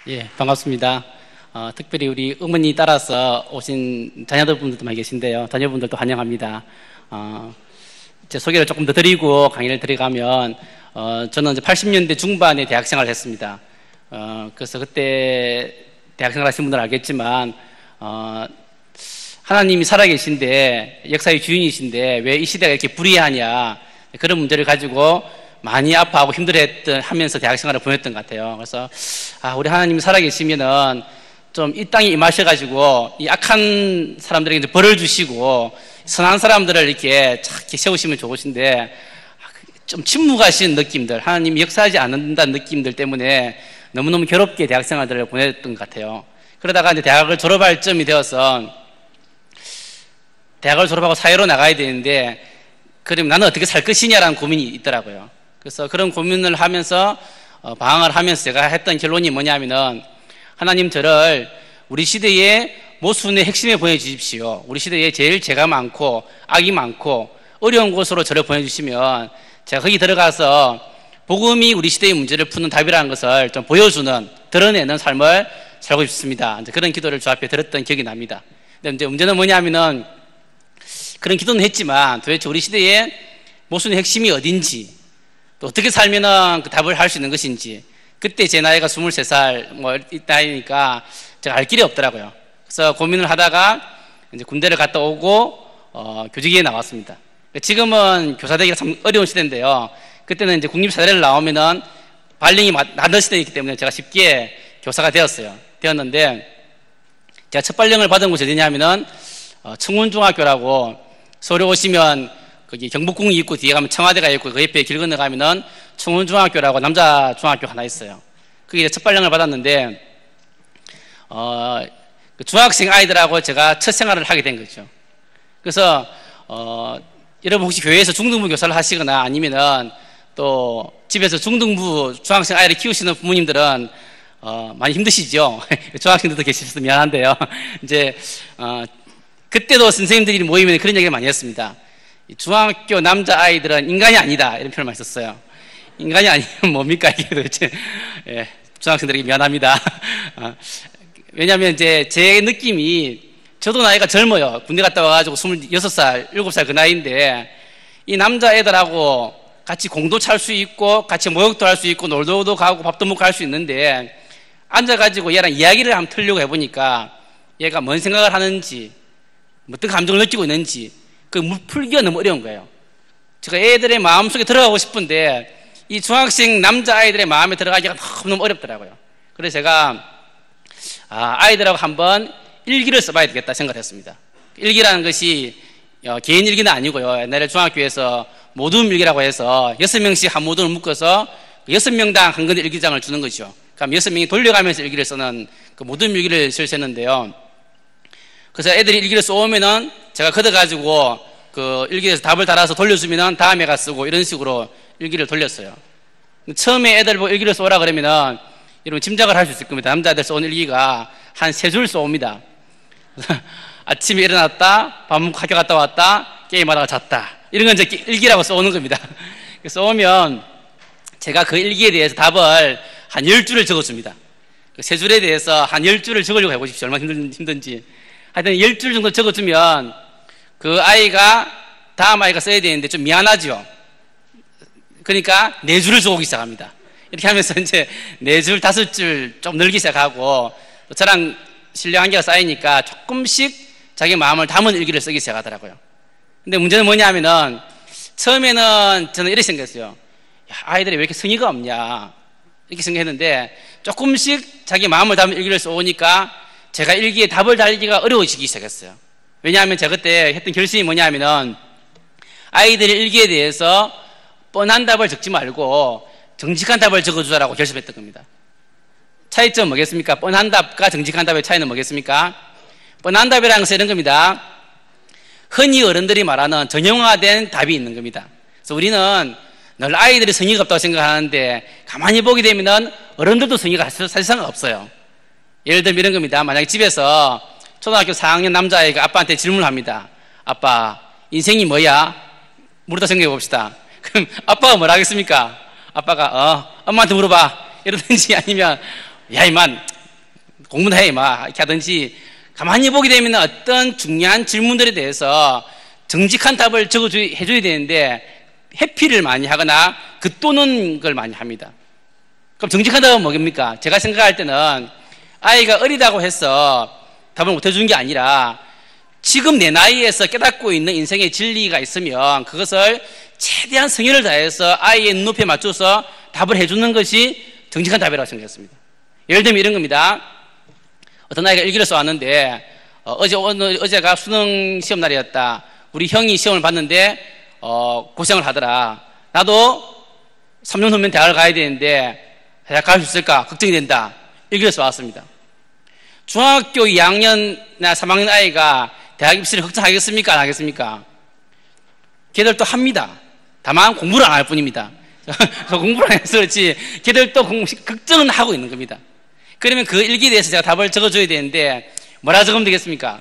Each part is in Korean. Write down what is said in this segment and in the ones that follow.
예, 반갑습니다. 특별히 우리 어머니 따라서 오신 자녀분들도 많이 계신데요. 자녀분들도 환영합니다. 제 소개를 조금 더 드리고 강의를 들어가면, 저는 이제 80년대 중반에 대학 생활을 했습니다. 그래서 그때 대학 생활 하신 분들은 알겠지만, 하나님이 살아계신데, 역사의 주인이신데, 왜 이 시대가 이렇게 불의하냐, 그런 문제를 가지고 많이 아파하고 하면서 대학 생활을 보냈던 것 같아요. 그래서, 우리 하나님이 살아계시면은 좀 이 땅에 임하셔가지고 이 악한 사람들에게 이제 벌을 주시고 선한 사람들을 이렇게 착 세우시면 좋으신데 좀 침묵하신 느낌들, 하나님이 역사하지 않는다는 느낌들 때문에 너무너무 괴롭게 대학 생활들을 보냈던 것 같아요. 그러다가 이제 대학을 졸업할 쯤이 되어서 대학을 졸업하고 사회로 나가야 되는데 그러면 나는 어떻게 살 것이냐라는 고민이 있더라고요. 그래서 그런 고민을 하면서 방황을 하면서 제가 했던 결론이 뭐냐면은 하나님 저를 우리 시대의 모순의 핵심에 보내주십시오. 우리 시대에 제일 죄가 많고 악이 많고 어려운 곳으로 저를 보내주시면 제가 거기 들어가서 복음이 우리 시대의 문제를 푸는 답이라는 것을 좀 보여주는, 드러내는 삶을 살고 싶습니다. 이제 그런 기도를 주 앞에 드렸던 기억이 납니다. 근데 이제 문제는 뭐냐면은 그런 기도는 했지만 도대체 우리 시대의 모순의 핵심이 어딘지 또 어떻게 살면은 그 답을 할 수 있는 것인지 그때 제 나이가 23살 이 나이니까 제가 알 길이 없더라고요. 그래서 고민을 하다가 이제 군대를 갔다 오고 교직에 나왔습니다. 지금은 교사 되기가 참 어려운 시대인데요. 그때는 이제 국립사대를 나오면은 발령이 나는 시대이기 때문에 제가 쉽게 교사가 되었는데 제가 첫 발령을 받은 곳이 어디냐면은 청운중학교라고 서울에 오시면 거기 경복궁이 있고 뒤에 가면 청와대가 있고 그 옆에 길 건너가면은 청운중학교라고 남자 중학교 하나 있어요. 거기에 첫 발령을 받았는데 그 중학생 아이들하고 제가 첫 생활을 하게 된 거죠. 그래서 여러분 혹시 교회에서 중등부 교사를 하시거나 아니면은 또 집에서 중등부 중학생 아이를 키우시는 부모님들은 많이 힘드시죠. 중학생들도 계셔서 미안한데요. 이제 그때도 선생님들이 모이면 그런 얘기를 많이 했습니다. 중학교 남자 아이들은 인간이 아니다 이런 표현을 많이 썼어요. 인간이 아니면 뭡니까 이게 도대체. 예, 중학생들에게 미안합니다. 왜냐하면 이제 제 느낌이 저도 나이가 젊어요. 군대 갔다 와가지고 26살, 7살 그 나이인데 이 남자 애들하고 같이 공도 찰 수 있고 같이 모욕도 할 수 있고 놀도도 가고 밥도 먹고 할 수 있는데 앉아가지고 얘랑 이야기를 한번 틀려고 해보니까 얘가 뭔 생각을 하는지 어떤 감정을 느끼고 있는지 그 풀기가 너무 어려운 거예요. 제가 애들의 마음속에 들어가고 싶은데 이 중학생 남자아이들의 마음에 들어가기가 너무 어렵더라고요. 그래서 제가 아이들하고 한번 일기를 써봐야 되겠다 생각을 했습니다. 일기라는 것이 개인 일기는 아니고요. 옛날에 중학교에서 모둠일기라고 해서 6명씩 한 모둠을 묶어서 6명당 한 권의 일기장을 주는 거죠. 그럼 6명이 돌려가면서 일기를 쓰는 그 모둠일기를 쓰셨는데요. 그래서 애들이 일기를 써오면은 제가 걷어가지고 그 일기에서 답을 달아서 돌려주면은 다음에 가 쓰고 이런 식으로 일기를 돌렸어요. 처음에 애들 보고 일기를 써오라 그러면은 여러분 짐작을 할 수 있을 겁니다. 남자들 써온 일기가 한 3줄 써옵니다. 아침에 일어났다, 밥 먹고 학교 갔다 왔다, 게임하다가 잤다. 이런 건 이제 일기라고 써오는 겁니다. 써오면 제가 그 일기에 대해서 답을 한 10줄을 적어줍니다. 그 3줄에 대해서 한 10줄을 적으려고 해보십시오. 얼마나 힘든지. 하여튼 10줄 정도 적어주면 그 아이가 다음 아이가 써야 되는데 좀 미안하죠. 그러니까 4줄을 적어오기 시작합니다. 이렇게 하면서 이제 4줄, 5줄 좀 늘기 시작하고 저랑 신뢰관계가 쌓이니까 조금씩 자기 마음을 담은 일기를 쓰기 시작하더라고요. 근데 문제는 뭐냐면은 처음에는 저는 이렇게 생각했어요. 아이들이 왜 이렇게 성의가 없냐 이렇게 생각했는데 조금씩 자기 마음을 담은 일기를 써오니까 제가 일기에 답을 달기가 어려워지기 시작했어요. 왜냐하면 제가 그때 했던 결심이 뭐냐면은 아이들의 일기에 대해서 뻔한 답을 적지 말고 정직한 답을 적어주자라고 결심했던 겁니다. 차이점 뭐겠습니까? 뻔한 답과 정직한 답의 차이는 뭐겠습니까? 뻔한 답이라는 것은 이런 겁니다. 흔히 어른들이 말하는 정형화된 답이 있는 겁니다. 그래서 우리는 늘 아이들이 성의가 없다고 생각하는데 가만히 보게 되면은 어른들도 성의가 사실상 없어요. 예를 들면 이런 겁니다. 만약에 집에서 초등학교 4학년 남자아이가 아빠한테 질문을 합니다. 아빠, 인생이 뭐야? 물어다 생각해 봅시다. 그럼 아빠가 뭐라 하겠습니까? 아빠가 엄마한테 물어봐 이러든지 아니면 야 이만 공부나 해, 막, 이렇게 하든지, 가만히 보게 되면 어떤 중요한 질문들에 대해서 정직한 답을 해줘야 되는데, 회피를 많이 하거나, 긋도는 걸 많이 합니다. 그럼 정직한 답은 뭐입니까? 제가 생각할 때는, 아이가 어리다고 해서 답을 못 해주는 게 아니라, 지금 내 나이에서 깨닫고 있는 인생의 진리가 있으면, 그것을 최대한 성의를 다해서 아이의 눈높이에 맞춰서 답을 해주는 것이 정직한 답이라고 생각했습니다. 예를 들면 이런 겁니다. 어떤 아이가 일기를 써왔는데 어제가 수능 시험 날이었다. 우리 형이 시험을 봤는데 고생을 하더라. 나도 3년 후면 대학을 가야 되는데 대학 갈 수 있을까 걱정이 된다. 일기를 써왔습니다. 중학교 2학년이나 3학년 아이가 대학 입시를 걱정하겠습니까? 안 하겠습니까? 걔들도 합니다. 다만 공부를 안 할 뿐입니다. 공부를 안 해서 그렇지 걔들도 걱정은 하고 있는 겁니다. 그러면 그 일기에 대해서 제가 답을 적어줘야 되는데 뭐라 적으면 되겠습니까?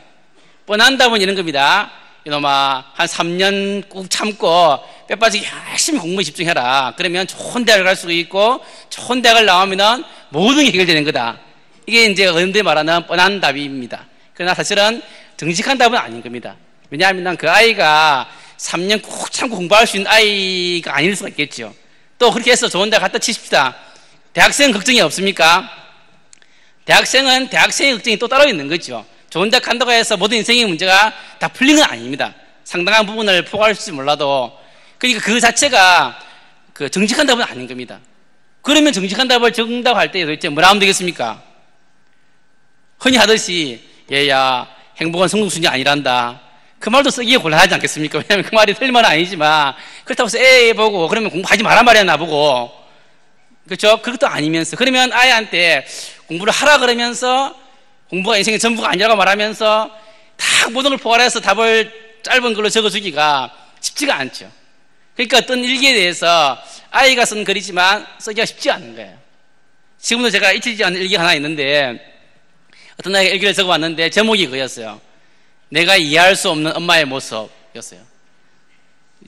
뻔한 답은 이런 겁니다. 이놈아 한 3년 꾹 참고 빼빠지게 열심히 공부에 집중해라. 그러면 좋은 대학을 갈 수 있고 좋은 대학을 나오면 모든 게 해결되는 거다. 이게 이제 어른들이 말하는 뻔한 답입니다. 그러나 사실은 정직한 답은 아닌 겁니다. 왜냐하면 그 아이가 3년 꾹 참고 공부할 수 있는 아이가 아닐 수가 있겠죠. 또 그렇게 해서 좋은 대학 갖다 치십시다. 대학생 걱정이 없습니까? 대학생은 대학생의 걱정이 또 따로 있는 거죠. 좋은 대학 간다고 해서 모든 인생의 문제가 다 풀린 건 아닙니다. 상당한 부분을 포괄할 수 몰라도. 그러니까 그 자체가 그 정직한 답은 아닌 겁니다. 그러면 정직한 답을 적는다고 할 때 도대체 뭐라 하면 되겠습니까? 흔히 하듯이 얘야 행복은 성공순이 아니란다. 그 말도 쓰기에 곤란하지 않겠습니까? 왜냐하면 그 말이 틀린 말은 아니지만 그렇다고 해서 에이 보고 그러면 공부하지 마란 말이야 나보고. 그렇죠? 그것도 아니면서 그러면 아이한테 공부를 하라 그러면서 공부가 인생의 전부가 아니라고 말하면서 다 모든 걸 포괄해서 답을 짧은 글로 적어주기가 쉽지가 않죠. 그러니까 어떤 일기에 대해서 아이가 쓴 글이지만 쓰기가 쉽지 않은 거예요. 지금도 제가 잊히지 않는 일기가 하나 있는데 어떤 아이가 일기를 적어왔는데 제목이 그였어요. 내가 이해할 수 없는 엄마의 모습이었어요.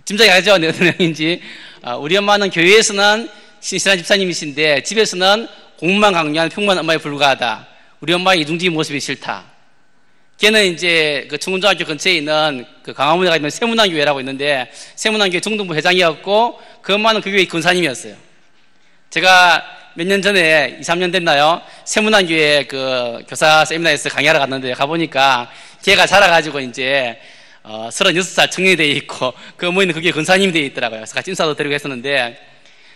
짐작이 가죠? 어떤 내용인지. 우리 엄마는 교회에서는 신실한 집사님이신데 집에서는 공부만 강요하는 평범한 엄마에 불과하다. 우리 엄마의 이중적인 모습이 싫다. 걔는 이제 그 청운중학교 근처에 있는 그 강화문에 가 있는 세문안교회라고 있는데 세문안교회 중등부 회장이었고 그 엄마는 그 교회 권사님이었어요. 제가 몇 년 전에 2, 3년 됐나요? 세문안교회 그 교사 세미나에서 강의하러 갔는데 가보니까 걔가 자라가지고 이제 36살 청년이 되어 있고 그 어머니는 그게 권사님이 되어 있더라고요. 그래서 같이 인사도 드리고 했었는데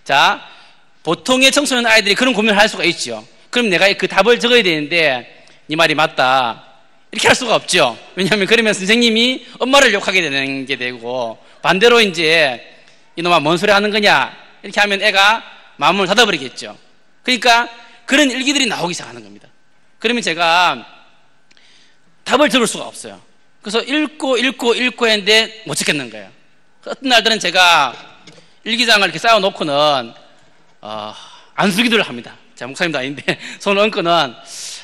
자 보통의 청소년 아이들이 그런 고민을 할 수가 있죠. 그럼 내가 그 답을 적어야 되는데 네 말이 맞다 이렇게 할 수가 없죠. 왜냐하면 그러면 선생님이 엄마를 욕하게 되는 게 되고 반대로 이제 이놈아 뭔 소리 하는 거냐 이렇게 하면 애가 마음을 닫아버리겠죠. 그러니까 그런 일기들이 나오기 시작하는 겁니다. 그러면 제가 답을 적을 수가 없어요. 그래서 읽고 했는데 못 찾겠는 거예요. 어떤 날들은 제가 일기장을 이렇게 쌓아놓고는 안수기도를 합니다. 제가 목사님도 아닌데 손을 얹고는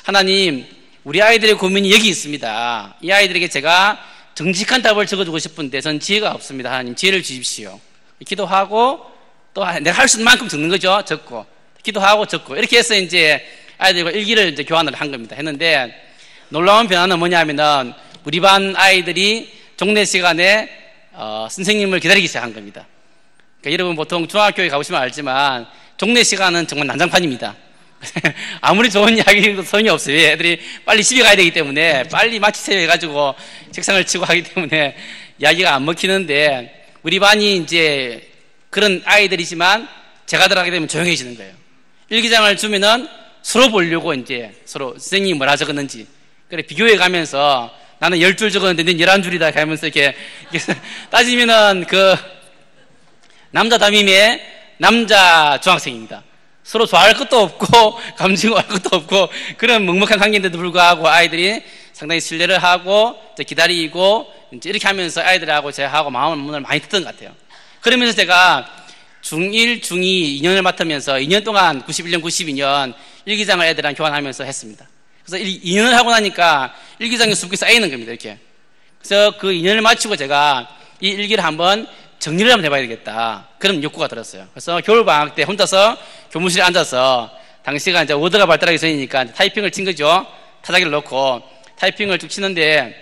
하나님 우리 아이들의 고민이 여기 있습니다. 이 아이들에게 제가 정직한 답을 적어주고 싶은데 전 지혜가 없습니다. 하나님 지혜를 주십시오. 기도하고 또 내가 할 수 있는 만큼 적는 거죠. 적고 기도하고 적고 이렇게 해서 이제 아이들과 일기를 이제 교환을 한 겁니다. 했는데 놀라운 변화는 뭐냐면은 우리 반 아이들이 종례 시간에 선생님을 기다리기 시작한 겁니다. 그러니까 여러분 보통 중학교에 가보시면 알지만 종례 시간은 정말 난장판입니다. 아무리 좋은 이야기도 소용이 없어요. 애들이 빨리 집에 가야 되기 때문에 빨리 마치세요 해가지고 책상을 치고 하기 때문에 이야기가 안 먹히는데 우리 반이 이제 그런 아이들이지만 제가 들어가게 되면 조용해지는 거예요. 일기장을 주면은 서로 보려고 이제 서로 선생님이 뭐라 적었는지 그래 비교해 가면서 나는 10줄 적었는데 넌 11줄이다 하면서 이렇게 따지면은 그 남자 담임의 남자 중학생입니다. 서로 좋아할 것도 없고 감정할 것도 없고 그런 먹먹한 관계인데도 불구하고 아이들이 상당히 신뢰를 하고 기다리고 이제 이렇게 하면서 아이들하고 제하고 마음을 많이 듣던 것 같아요. 그러면서 제가 중1, 중2, 2년을 맡으면서 2년 동안 91년, 92년 일기장을 애들이랑 교환하면서 했습니다. 그래서 2년을 하고 나니까 일기장에 숲이 쌓이는 겁니다. 이렇게. 그래서 그 2년을 마치고 제가 이 일기를 한번 정리를 한번 해봐야 되겠다. 그런 욕구가 들었어요. 그래서 겨울방학 때 혼자서 교무실에 앉아서 당시가 이제 워드가 발달하기 전이니까 타이핑을 친 거죠. 타자기를 넣고 타이핑을 쭉 치는데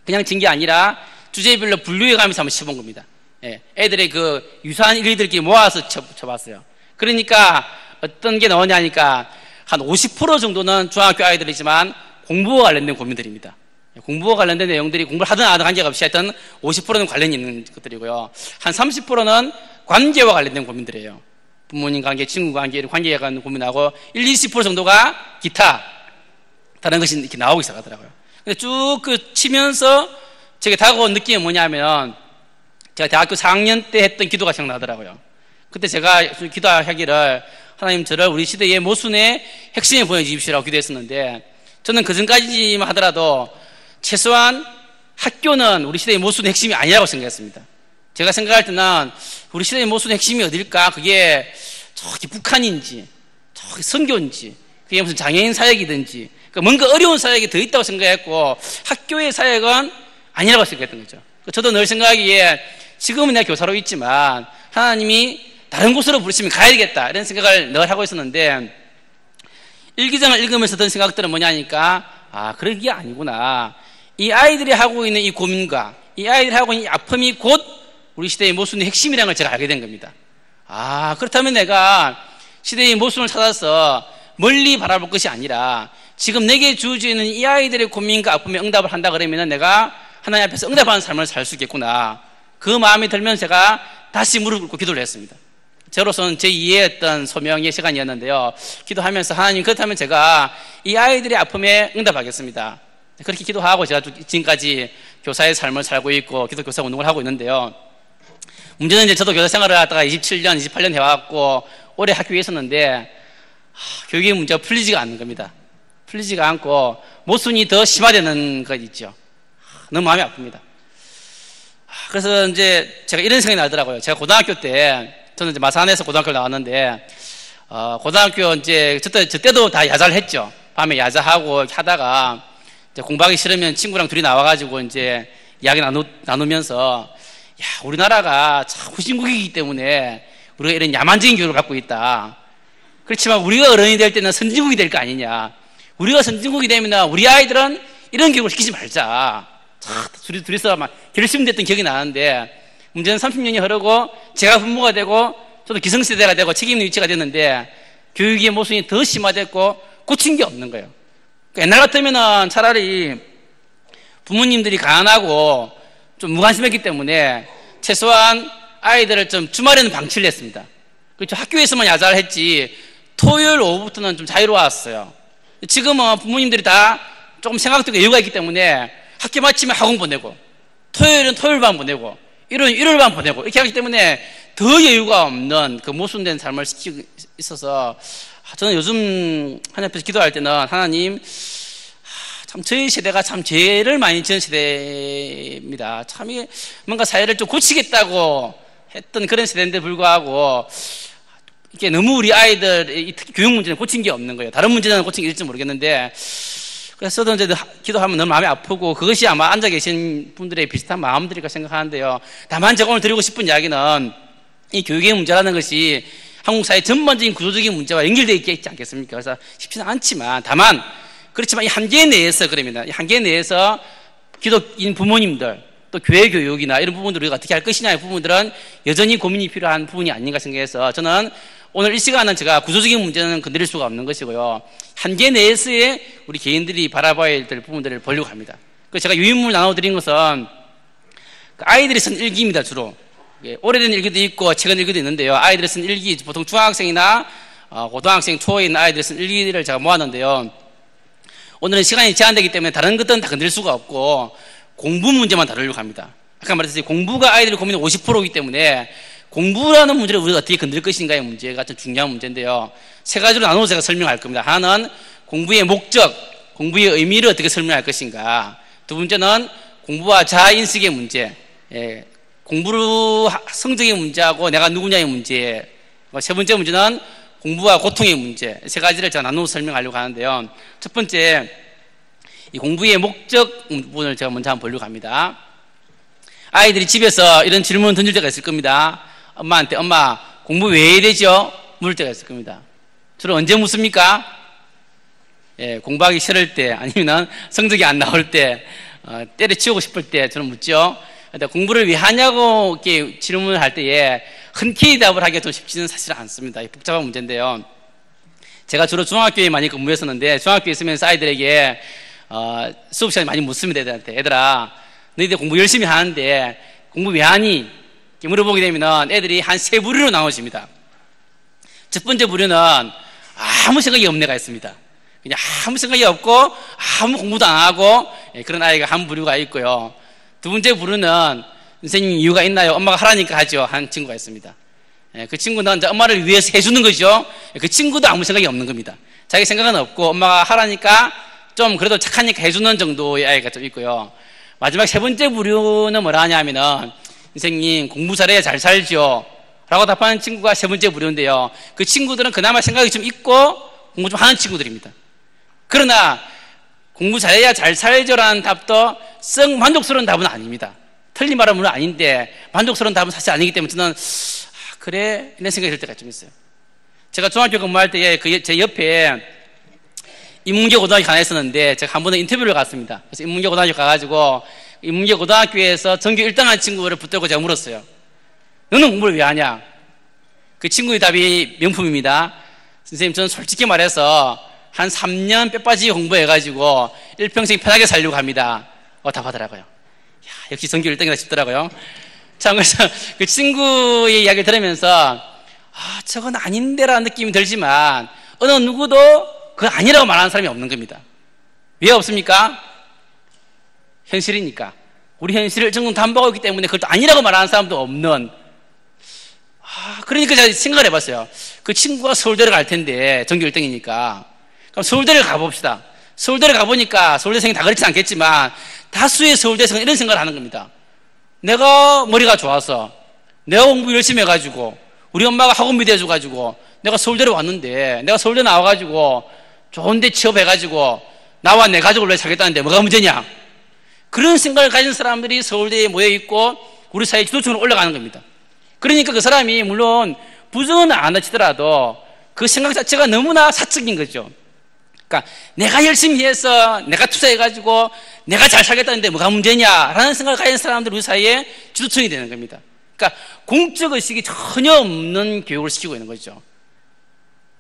그냥 친 게 아니라 주제별로 분류해 가면서 한번 쳐본 겁니다. 예, 애들의 그 유사한 일들끼리 모아서 쳐봤어요. 그러니까 어떤 게 나오냐니까 한 50% 정도는 중학교 아이들이지만 공부와 관련된 고민들입니다. 공부와 관련된 내용들이 공부를 하든 안 하든 관계가 없이 하여튼 50%는 관련이 있는 것들이고요. 한 30%는 관계와 관련된 고민들이에요. 부모님 관계, 친구 관계, 관계에 관한 고민하고 20% 정도가 기타 다른 것이 이렇게 나오기 시작하더라고요. 근데 쭉 그 치면서 제게 다가온 느낌이 뭐냐면 제가 대학교 4학년 때 했던 기도가 생각나더라고요. 그때 제가 기도하기를 하나님 저를 우리 시대의 모순의 핵심에 보여주십시오라고 기도했었는데 저는 그전까지만 하더라도 최소한 학교는 우리 시대의 모순의 핵심이 아니라고 생각했습니다. 제가 생각할 때는 우리 시대의 모순의 핵심이 어딜까? 그게 저기 북한인지 저기 선교인지 그게 무슨 장애인 사역이든지 그러니까 뭔가 어려운 사역이 더 있다고 생각했고 학교의 사역은 아니라고 생각했던 거죠. 저도 늘 생각하기에 지금은 내가 교사로 있지만 하나님이 다른 곳으로 부르시면 가야 되겠다 이런 생각을 늘 하고 있었는데 일기장을 읽으면서 든 생각들은 뭐냐니까 그런 게 아니구나. 이 아이들이 하고 있는 이 고민과 이 아이들이 하고 있는 이 아픔이 곧 우리 시대의 모순의 핵심이라는 걸 제가 알게 된 겁니다. 그렇다면 내가 시대의 모순을 찾아서 멀리 바라볼 것이 아니라 지금 내게 주어져 있는 이 아이들의 고민과 아픔에 응답을 한다 그러면 내가 하나님 앞에서 응답하는 삶을 살 수 있겠구나. 그 마음이 들면 제가 다시 무릎 꿇고 기도를 했습니다. 저로서는 제 2의 어떤 소명의 시간이었는데요. 기도하면서 하나님 그렇다면 제가 이 아이들의 아픔에 응답하겠습니다. 그렇게 기도하고 제가 지금까지 교사의 삶을 살고 있고 기도 교사 운동을 하고 있는데요. 문제는 이제 저도 교사 생활을 하다가 27년, 28년 해왔고 오래 학교에 있었는데 교육의 문제가 풀리지가 않는 겁니다. 풀리지가 않고 모순이 더 심화되는 것 있죠. 너무 마음이 아픕니다. 그래서 이제 제가 이런 생각이 나더라고요. 제가 고등학교 때 저는 이제 마산에서 고등학교를 나왔는데 고등학교 이제 저 때도 다 야자를 했죠. 밤에 야자하고 하다가 이제 공부하기 싫으면 친구랑 둘이 나와가지고 이제 이야기 나누면서 우리나라가 참 후진국이기 때문에 우리가 이런 야만적인 교육을 갖고 있다. 그렇지만 우리가 어른이 될 때는 선진국이 될 거 아니냐. 우리가 선진국이 되면 우리 아이들은 이런 교육을 시키지 말자. 둘이서 막 결심됐던 기억이 나는데 문제는 30년이 흐르고 제가 부모가 되고 저도 기성세대가 되고 책임 있는 위치가 됐는데 교육의 모순이 더 심화됐고 고친 게 없는 거예요. 옛날 같으면 차라리 부모님들이 가난하고 좀 무관심했기 때문에 최소한 아이들을 좀 주말에는 방치를 했습니다. 그렇죠. 학교에서만 야자를 했지 토요일 오후부터는 좀 자유로웠어요. 지금은 부모님들이 다 조금 생각도 여유가 있기 때문에 학교 마치면 학원 보내고 토요일은 토요일 반 보내고 일요일은 일요일 반 보내고 이렇게 하기 때문에 더 여유가 없는 그 모순된 삶을 시키고 있어서 저는 요즘 하나님 앞에서 기도할 때는 하나님 참 저희 세대가 참 죄를 많이 지은 세대입니다. 참 이게 뭔가 사회를 좀 고치겠다고 했던 그런 세대인데 불구하고 이게 너무 우리 아이들 특히 교육 문제는 고친 게 없는 거예요. 다른 문제는 고친 게 있을지 모르겠는데 그래서 저도 이제 기도하면 너무 마음이 아프고 그것이 아마 앉아 계신 분들의 비슷한 마음들일까 생각하는데요. 다만 제가 오늘 드리고 싶은 이야기는 이 교육의 문제라는 것이 한국 사회 전반적인 구조적인 문제와 연결되어 있지 않겠습니까? 그래서 쉽지는 않지만 다만 그렇지만 이 한계 내에서 그러면 이 한계 내에서 기독인 부모님들 또 교회 교육이나 이런 부분들을 우리가 어떻게 할 것이냐의 부분들은 여전히 고민이 필요한 부분이 아닌가 생각해서 저는 오늘 이 시간은 제가 구조적인 문제는 건드릴 수가 없는 것이고요. 한계 내에서의 우리 개인들이 바라봐야 될 부분들을 보려고 합니다. 그래서 제가 유인물 나눠드린 것은 아이들이 쓴 일기입니다. 주로 오래된 일기도 있고 최근 일기도 있는데요. 아이들이 쓴 일기 보통 중학생이나 고등학생 초에 있는 아이들이 쓴 일기를 제가 모았는데요. 오늘은 시간이 제한되기 때문에 다른 것들은 다 건드릴 수가 없고 공부 문제만 다루려고 합니다. 아까 말했듯이 공부가 아이들의 고민의 50%이기 때문에 공부라는 문제를 우리가 어떻게 건드릴 것인가의 문제가 좀 중요한 문제인데요. 세 가지로 나눠서 제가 설명할 겁니다. 하나는 공부의 목적, 공부의 의미를 어떻게 설명할 것인가. 두 번째는 공부와 자아인식의 문제, 공부로 성적의 문제하고 내가 누구냐의 문제. 세 번째 문제는 공부와 고통의 문제. 세 가지를 제가 나눠서 설명하려고 하는데요. 첫 번째, 이 공부의 목적 부분을 제가 먼저 한번 보려고 합니다. 아이들이 집에서 이런 질문을 던질 때가 있을 겁니다. 엄마한테 엄마 공부 왜 해야 되죠? 물을 때가 있을 겁니다. 주로 언제 묻습니까? 예, 공부하기 싫을 때, 아니면 성적이 안 나올 때, 때려치우고 싶을 때 저는 묻죠. 근데 공부를 왜 하냐고 이렇게 질문을 할 때에 흔쾌히 답을 하기가 좀 쉽지는 사실 않습니다. 복잡한 문제인데요. 제가 주로 중학교에 많이 근무했었는데, 중학교에 있으면서 아이들에게 수업 시간에 많이 묻습니다. 애들한테. 얘들아, 너희들 공부 열심히 하는데 공부 왜 하니? 이렇게 물어보게 되면 애들이 한 세 부류로 나눠집니다. 첫 번째 부류는 아무 생각이 없는 애가 있습니다. 그냥 아무 생각이 없고 아무 공부도 안 하고 그런 아이가 한 부류가 있고요. 두 번째 부류는 선생님 이유가 있나요? 엄마가 하라니까 하죠. 한 친구가 있습니다. 그 친구는 이제 엄마를 위해서 해주는 거죠. 그 친구도 아무 생각이 없는 겁니다. 자기 생각은 없고 엄마가 하라니까 좀 그래도 착하니까 해주는 정도의 아이가 좀 있고요. 마지막 세 번째 부류는 뭐라 하냐면은 선생님 공부 잘해야 잘 살죠 라고 답하는 친구가 세 번째 부류인데요. 그 친구들은 그나마 생각이 좀 있고 공부 좀 하는 친구들입니다. 그러나 공부 잘해야 잘 살죠라는 답도 썩 만족스러운 답은 아닙니다. 틀린 말은 물론 아닌데 만족스러운 답은 사실 아니기 때문에 저는 그래 이런 생각이 들 때가 좀 있어요. 제가 중학교 근무할 때에 제 옆에 인문계 고등학교 하나 있었는데 제가 한 번은 인터뷰를 갔습니다. 그래서 인문계 고등학교 가가지고 인문계 고등학교에서 전교 1등한 친구를 붙들고 제가 물었어요. 너는 공부를 왜 하냐? 그 친구의 답이 명품입니다. 선생님 저는 솔직히 말해서 한 3년 뼈빠지게 공부해가지고 일평생 편하게 살려고 합니다. 답하더라고요. 야, 역시 전교 1등이다 싶더라고요. 자, 그래서 그 친구의 이야기를 들으면서 저건 아닌데라는 느낌이 들지만 어느 누구도 그건 아니라고 말하는 사람이 없는 겁니다. 왜 없습니까? 현실이니까. 우리 현실을 정말 담보하고 있기 때문에 그걸 또 아니라고 말하는 사람도 없는. 그러니까 제가 생각을 해봤어요. 그 친구가 서울대를 갈 텐데 전교 1등이니까 그럼 서울대를 가봅시다. 서울대를 가보니까 서울대생이 다 그렇지 않겠지만 다수의 서울대생은 이런 생각을 하는 겁니다. 내가 머리가 좋아서 내가 공부 열심히 해가지고 우리 엄마가 학원비 대줘가지고 내가 서울대를 왔는데 내가 서울대 나와가지고 좋은데 취업해가지고 나와 내 가족을 위해 살겠다는데 뭐가 문제냐? 그런 생각을 가진 사람들이 서울대에 모여있고 우리 사회 지도층으로 올라가는 겁니다. 그러니까 그 사람이 물론 부정은 안 하시더라도 그 생각 자체가 너무나 사적인 거죠. 그러니까 내가 열심히 해서 내가 투자해가지고 내가 잘 살겠다는데 뭐가 문제냐라는 생각을 가진 사람들이 우리 사회에 지도층이 되는 겁니다. 그러니까 공적 의식이 전혀 없는 교육을 시키고 있는 거죠.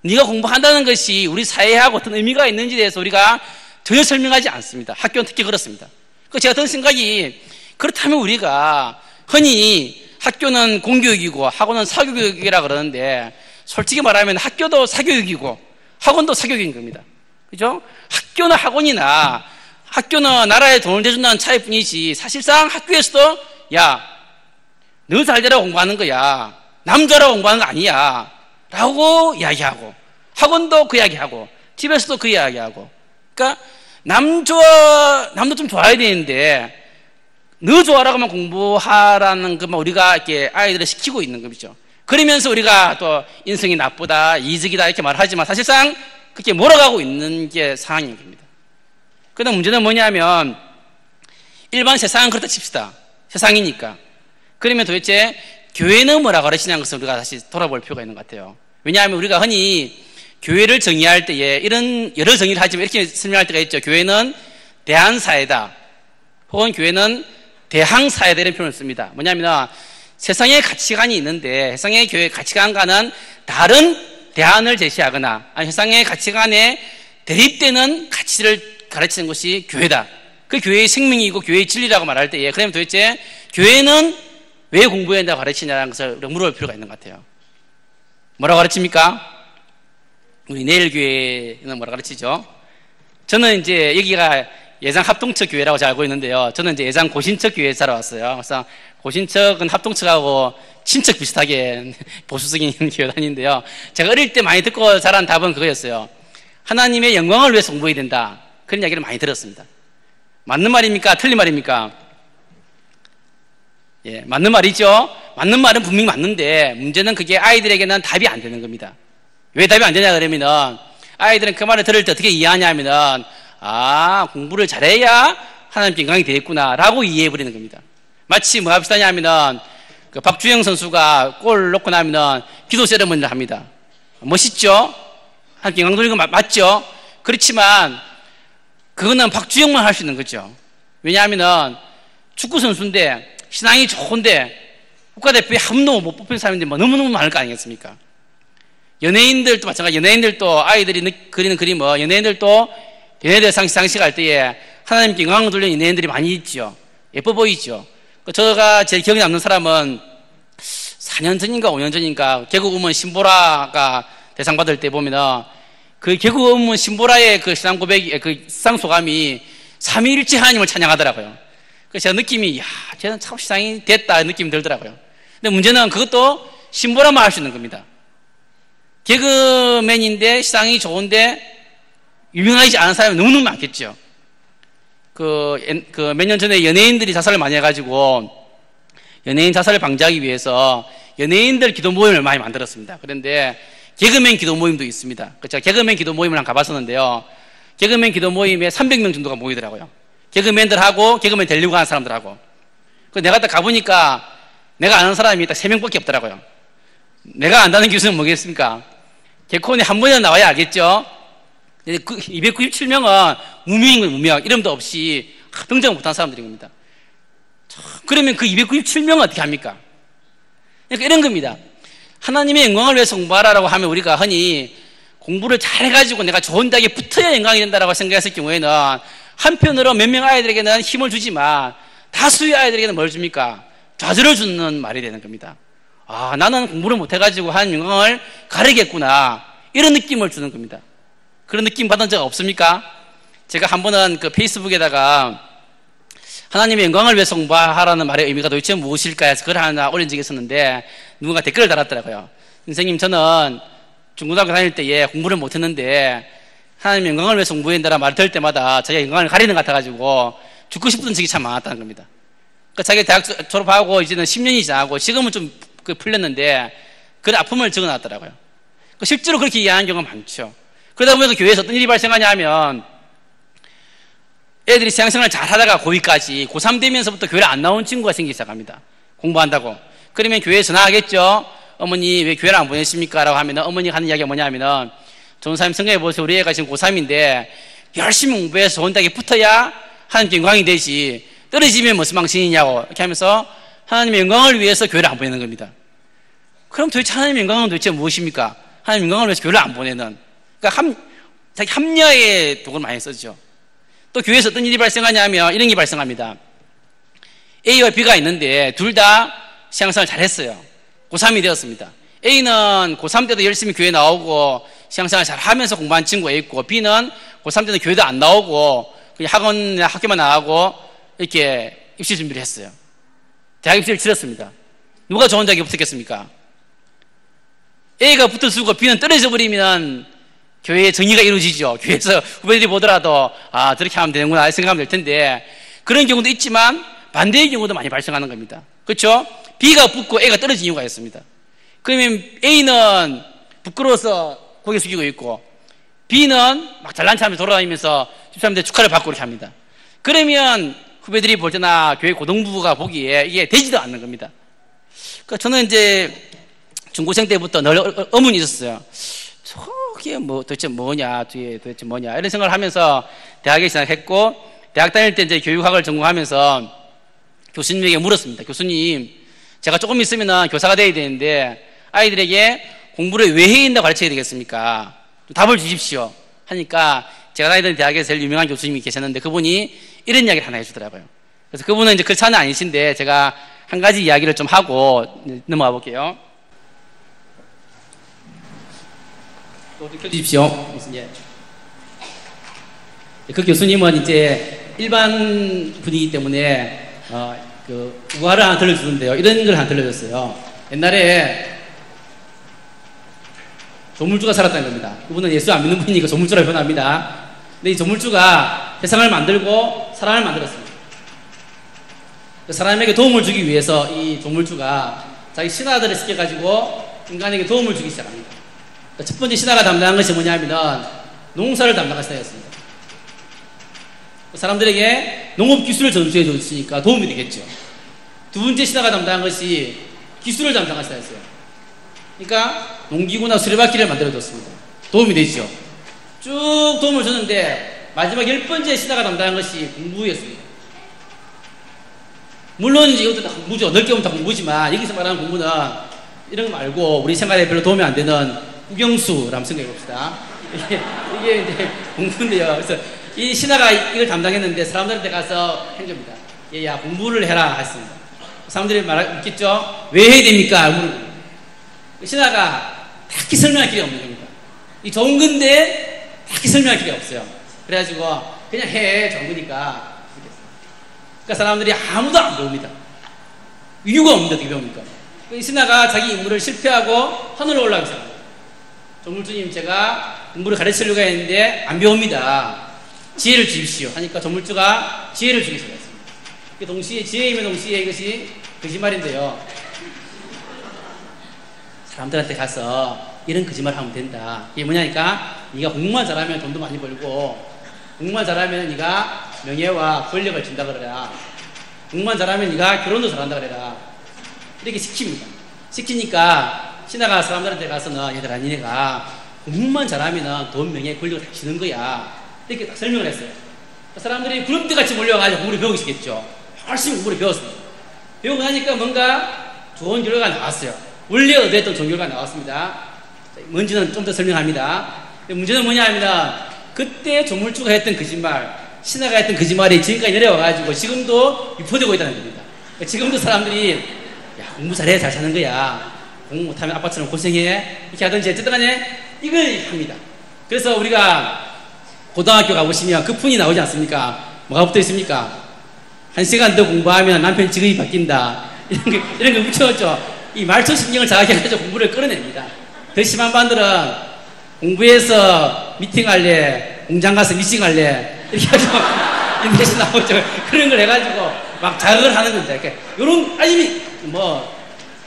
네가 공부한다는 것이 우리 사회하고 어떤 의미가 있는지에 대해서 우리가 전혀 설명하지 않습니다. 학교는 특히 그렇습니다. 그래서 제가 드는 생각이 그렇다면 우리가 흔히 학교는 공교육이고 학원은 사교육이라 그러는데 솔직히 말하면 학교도 사교육이고 학원도 사교육인 겁니다. 그죠? 학교나 학원이나 학교는 나라에 돈을 대준다는 차이뿐이지 사실상 학교에서도 야, 너 잘 되라고 공부하는 거야. 남자라고 공부하는 거 아니야. 라고 이야기하고 학원도 그 이야기하고 집에서도 그 이야기하고 그러니까 남도 좀 좋아야 되는데 너 좋아라고만 공부하라는 것만 우리가 이렇게 아이들을 시키고 있는 거죠. 그러면서 우리가 또 인성이 나쁘다, 이직이다 이렇게 말하지만 사실상 그렇게 몰아가고 있는 게 상황인 겁니다. 그런데 문제는 뭐냐면 일반 세상은 그렇다 칩시다. 세상이니까. 그러면 도대체 교회는 뭐라고 가르치냐는 것을 우리가 다시 돌아볼 필요가 있는 것 같아요. 왜냐하면 우리가 흔히 교회를 정의할 때에 이런 여러 정의를 하지만 이렇게 설명할 때가 있죠. 교회는 대한사회다. 혹은 교회는 대항사회다 이런 표현을 씁니다. 뭐냐면 세상의 가치관이 있는데 세상의 교회 가치관과는 다른 대안을 제시하거나 아니 세상의 가치관에 대립되는 가치를 가르치는 것이 교회다. 그 교회의 생명이고 교회의 진리라고 말할 때에 그러면 도대체 교회는 왜 공부해야 된다고 가르치냐는 것을 물어볼 필요가 있는 것 같아요. 뭐라고 가르칩니까? 우리 내일교회는 뭐라고 가르치죠? 저는 이제 여기가 예장 합동측 교회라고 잘 알고 있는데요. 저는 이제 예장 고신척 교회에 살아왔어요. 그래서 고신척은 합동측하고 친척 비슷하게 보수적인 교회 다니는데요. 제가 어릴 때 많이 듣고 자란 답은 그거였어요. 하나님의 영광을 위해서 공부해야 된다. 그런 이야기를 많이 들었습니다. 맞는 말입니까? 틀린 말입니까? 예, 맞는 말이죠. 맞는 말은 분명히 맞는데 문제는 그게 아이들에게는 답이 안 되는 겁니다. 왜 답이 안 되냐 그러면은 아이들은 그 말을 들을 때 어떻게 이해하냐면은 공부를 잘해야 하나님께 영광이 되겠구나 라고 이해해버리는 겁니다. 마치 뭐가 비슷하냐면은 그 박주영 선수가 골 넣고 나면은 기도 세레머니를 합니다. 멋있죠? 하나님께 영광 돌리는 거 맞죠? 그렇지만 그거는 박주영만 할 수 있는 거죠. 왜냐하면 축구 선수인데 신앙이 좋은데 국가대표에 한 번도 못 뽑힌 사람인데 뭐 너무너무 많을 거 아니겠습니까? 연예인들도 마찬가지. 연예인들도 아이들이 그리는 그림은 연예인들도 연예대 상식 할 때에 하나님께 영광을 돌리는 연예인들이 많이 있죠. 예뻐 보이죠. 제가 제 기억에 남는 사람은 4년 전인가 5년 전인가 개그우먼 신보라가 대상 받을 때 보면은 그 개그우먼 신보라의 그 신앙 고백이 그 시상 소감이 3일째 하나님을 찬양하더라고요. 그래서 제가 느낌이 야, 쟤는 참 시상이 됐다 느낌이 들더라고요. 근데 문제는 그것도 신보라만 할 수 있는 겁니다. 개그맨인데 시상이 좋은데 유명하지 않은 사람이 너무너무 많겠죠. 몇 년 전에 연예인들이 자살을 많이 해가지고 연예인 자살을 방지하기 위해서 연예인들 기도 모임을 많이 만들었습니다. 그런데 개그맨 기도 모임도 있습니다. 제가 개그맨 기도 모임을 한번 가봤었는데요. 개그맨 기도 모임에 300명 정도가 모이더라고요. 개그맨들하고 개그맨 데리고 가는 사람들하고. 내가 딱 가보니까 내가 아는 사람이 딱 3명밖에 없더라고요. 내가 안다는 교수는 뭐겠습니까? 개콘에 한 번이나 나와야 알겠죠? 297명은 무명인 거예요, 무명. 이름도 없이 등장을 못한 사람들인 겁니다. 그러면 그 297명은 어떻게 합니까? 그러니까 이런 겁니다. 하나님의 영광을 위해서 공부하라고 하면 우리가 흔히 공부를 잘해가지고 내가 좋은 대학에 붙어야 영광이 된다라고 생각했을 경우에는 한편으로 몇 명 아이들에게는 힘을 주지만 다수의 아이들에게는 뭘 줍니까? 좌절을 주는 말이 되는 겁니다. 아, 나는 공부를 못해가지고 하나님 영광을 가리겠구나. 이런 느낌을 주는 겁니다. 그런 느낌 받은 적 없습니까? 제가 한 번은 그 페이스북에다가 하나님의 영광을 위해서 공부하라는 말의 의미가 도대체 무엇일까 해서 글을 하나 올린 적이 있었는데 누군가 댓글을 달았더라고요. 선생님, 저는 중고등학교 다닐 때에 공부를 못했는데 하나님의 영광을 위해서 공부해야 된다는 말을 들을 때마다 자기가 영광을 가리는 것 같아가지고 죽고 싶은 적이 참 많았다는 겁니다. 그러니까 자기가 대학 졸업하고 이제는 10년이 지나고 지금은 좀 풀렸는데 그 아픔을 적어놨더라고요. 실제로 그렇게 이해하는 경우가 많죠. 그러다 보니까 교회에서 어떤 일이 발생하냐 하면 애들이 신앙생활을 잘 하다가 고2까지 고3 되면서부터 교회를 안 나온 친구가 생기기 시작합니다. 공부한다고. 그러면 교회에 전화하겠죠. 어머니 왜 교회를 안 보내십니까? 라고 하면 어머니가 하는 이야기가 뭐냐 하면 좋은 사람 생각해 보세요. 우리 애가 지금 고3인데 열심히 공부해서 좋은 대학에 붙어야 하나님께 영광이 되지 떨어지면 무슨 망신이냐고 이렇게 하면서 하나님의 영광을 위해서 교회를 안 보내는 겁니다. 그럼 도대체 하나님의 영광은 도대체 무엇입니까? 하나님의 영광을 위해서 교회를 안 보내는, 그러니까 자기 합리화의 독을 많이 쓰죠. 또 교회에서 어떤 일이 발생하냐 하면 이런 게 발생합니다. A와 B가 있는데 둘 다 신앙생활을 잘했어요. 고3이 되었습니다. A는 고3 때도 열심히 교회 나오고 신앙생활 잘 하면서 공부한 친구가 있고, B는 고3 때는 교회도 안 나오고 그냥 학교만 나가고 이렇게 입시 준비를 했어요. 대학 입시를 치렀습니다. 누가 좋은 대학에 붙었겠습니까? A가 붙어주고 B는 떨어져 버리면 교회의 정의가 이루어지죠. 교회에서 후배들이 보더라도 아, 저렇게 하면 되는구나 생각하면 될 텐데 그런 경우도 있지만 반대의 경우도 많이 발생하는 겁니다. 그렇죠? B가 붙고 A가 떨어진 이유가 있습니다. 그러면 A는 부끄러워서 고개 숙이고 있고 B는 막 잘난 척하면서 돌아다니면서 집사람들 축하를 받고 이렇게 합니다. 그러면 후배들이 볼 때나 교회 고등부가 보기에 이게 되지도 않는 겁니다. 그러니까 저는 이제 중고생 때부터 늘 의문이 있었어요. 저게 뭐 도대체 뭐냐, 뒤에 도대체 뭐냐 이런 생각을 하면서 대학에 진학했고, 대학 다닐 때 이제 교육학을 전공하면서 교수님에게 물었습니다. 교수님, 제가 조금 있으면 교사가 돼야 되는데 아이들에게 공부를 왜 해야 된다고 가르쳐야 되겠습니까? 답을 주십시오 하니까 제가 다니던 대학에서 제일 유명한 교수님이 계셨는데 그분이 이런 이야기를 하나 해주더라고요. 그래서 그분은 이제 크리스찬은 아니신데 제가 한 가지 이야기를 좀 하고 넘어가 볼게요. 켜주십시오. 그 교수님은 이제 일반 분이기 때문에 우화를 하나 들려주는데요. 이런 걸 하나 들려줬어요. 옛날에 조물주가 살았다는 겁니다. 그분은 예수 안 믿는 분이니까 조물주라고 표현합니다. 근데 이 조물주가 세상을 만들고 사람을 만들었습니다. 사람에게 도움을 주기 위해서 이 조물주가 자기 신하들을 시켜가지고 인간에게 도움을 주기 시작합니다. 첫 번째 신하가 담당한 것이 뭐냐면 농사를 담당한 신하였습니다. 사람들에게 농업 기술을 전수해 줬으니까 도움이 되겠죠. 두 번째 신하가 담당한 것이 기술을 담당한 신하였어요. 그러니까 농기구나 수레바퀴를 만들어 줬습니다. 도움이 되죠. 쭉 도움을 줬는데 마지막 10번째 신하가 담당한 것이 공부였습니다. 물론 이것도 다 공부죠. 넓게 보면 다 공부지만 여기서 말하는 공부는 이런 거 말고 우리 생활에 별로 도움이 안 되는 국영수라 한번 생각해 봅시다. 이게 이제 공부인데요. 그래서 이 신하가 이걸 담당했는데 사람들한테 가서 한 겁니다. 얘야 공부를 해라 했습니다. 사람들이 묻겠죠. 왜 해야 됩니까? 물어보고. 신하가 딱히 설명할 길이 없는 겁니다. 이 좋은 건데 딱히 설명할 길이 없어요. 그래가지고 그냥 해 좋은 거니까. 그러니까 사람들이 아무도 안 배웁니다. 이유가 없는데 어떻게 배웁니까? 이 신하가 자기 임무를 실패하고 하늘로 올라가기 시작합니다. 조물주님 제가 공부를 가르치려고 했는데 안 배웁니다. 지혜를 주십시오 하니까 조물주가 지혜를 주기 시작했습니다. 동시에 지혜임의 동시에 이것이 거짓말인데요. 사람들한테 가서 이런 거짓말 하면 된다. 이게 뭐냐니까 네가 공부만 잘하면 돈도 많이 벌고 공부만 잘하면 네가 명예와 권력을 준다 그래라. 공부만 잘하면 네가 결혼도 잘한다 그래라. 이렇게 시킵니다. 시키니까 신하가 사람들한테 가서는 얘들아 니네가 공부만 잘하면 돈, 명예, 권력을 다 주는 거야. 이렇게 딱 설명을 했어요. 사람들이 구름대같이 몰려가지고 공부를 배우기 시작했죠. 열심히 공부를 배웠습니다. 배우고 나니까 뭔가 좋은 결과가 나왔어요. 원래 얻어했던 좋은 결과가 나왔습니다. 뭔지는 좀 더 설명합니다. 문제는 뭐냐 하면 그때 조물주가 했던 거짓말, 신하가 했던 거짓말이 지금까지 내려와가지고 지금도 유포되고 있다는 겁니다. 지금도 사람들이 야 공부 잘해 잘 사는 거야. 공부 못하면 아빠처럼 고생해 이렇게 하든지 어쨌든 간에 이걸 합니다. 그래서 우리가 고등학교 가보시면 그 푼이 나오지 않습니까? 뭐가 붙어 있습니까? 1시간 더 공부하면 남편 직업이 바뀐다. 이런 거 붙여왔죠. 이 말초 신경을 자극해 가지고 공부를 끌어냅니다. 더 심한 반들은 공부해서 미팅할래, 공장 가서 미팅할래 이렇게 해가지고 인터넷에 나오죠. 그런 걸 해가지고 막 자극을 하는 겁니다. 이렇게 요런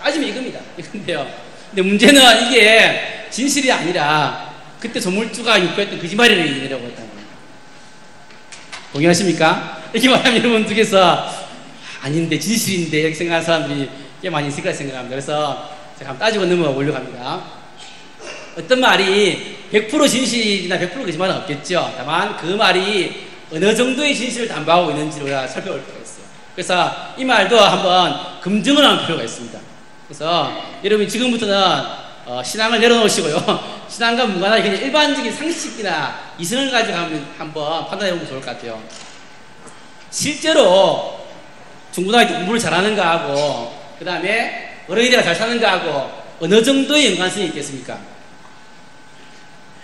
아침이 이겁니다. 이건데요. 근데 문제는 이게 진실이 아니라 그때 조물주가 유포했던 거짓말이라고 했다는 겁니다. 동의하십니까? 이렇게 말하면 여러분들께서 아닌데 진실인데 이렇게 생각하는 사람들이 꽤 많이 있을 거라 생각합니다. 그래서 제가 한번 따지고 넘어가 보려고 합니다. 어떤 말이 100% 진실이나 100% 거짓말은 없겠죠. 다만 그 말이 어느 정도의 진실을 담보하고 있는지를 우리가 살펴볼 필요가 있어요. 그래서 이 말도 한번 검증을 하는 필요가 있습니다. 그래서 여러분이 지금부터는 신앙을 내려놓으시고요. 신앙과 무관한 그냥 일반적인 상식이나 이성을 가지고 한번 판단해보면 좋을 것 같아요. 실제로 중고등학교 때 공부를 잘하는가 하고 그 다음에 어린이들과 잘 사는가 하고 어느 정도의 연관성이 있겠습니까?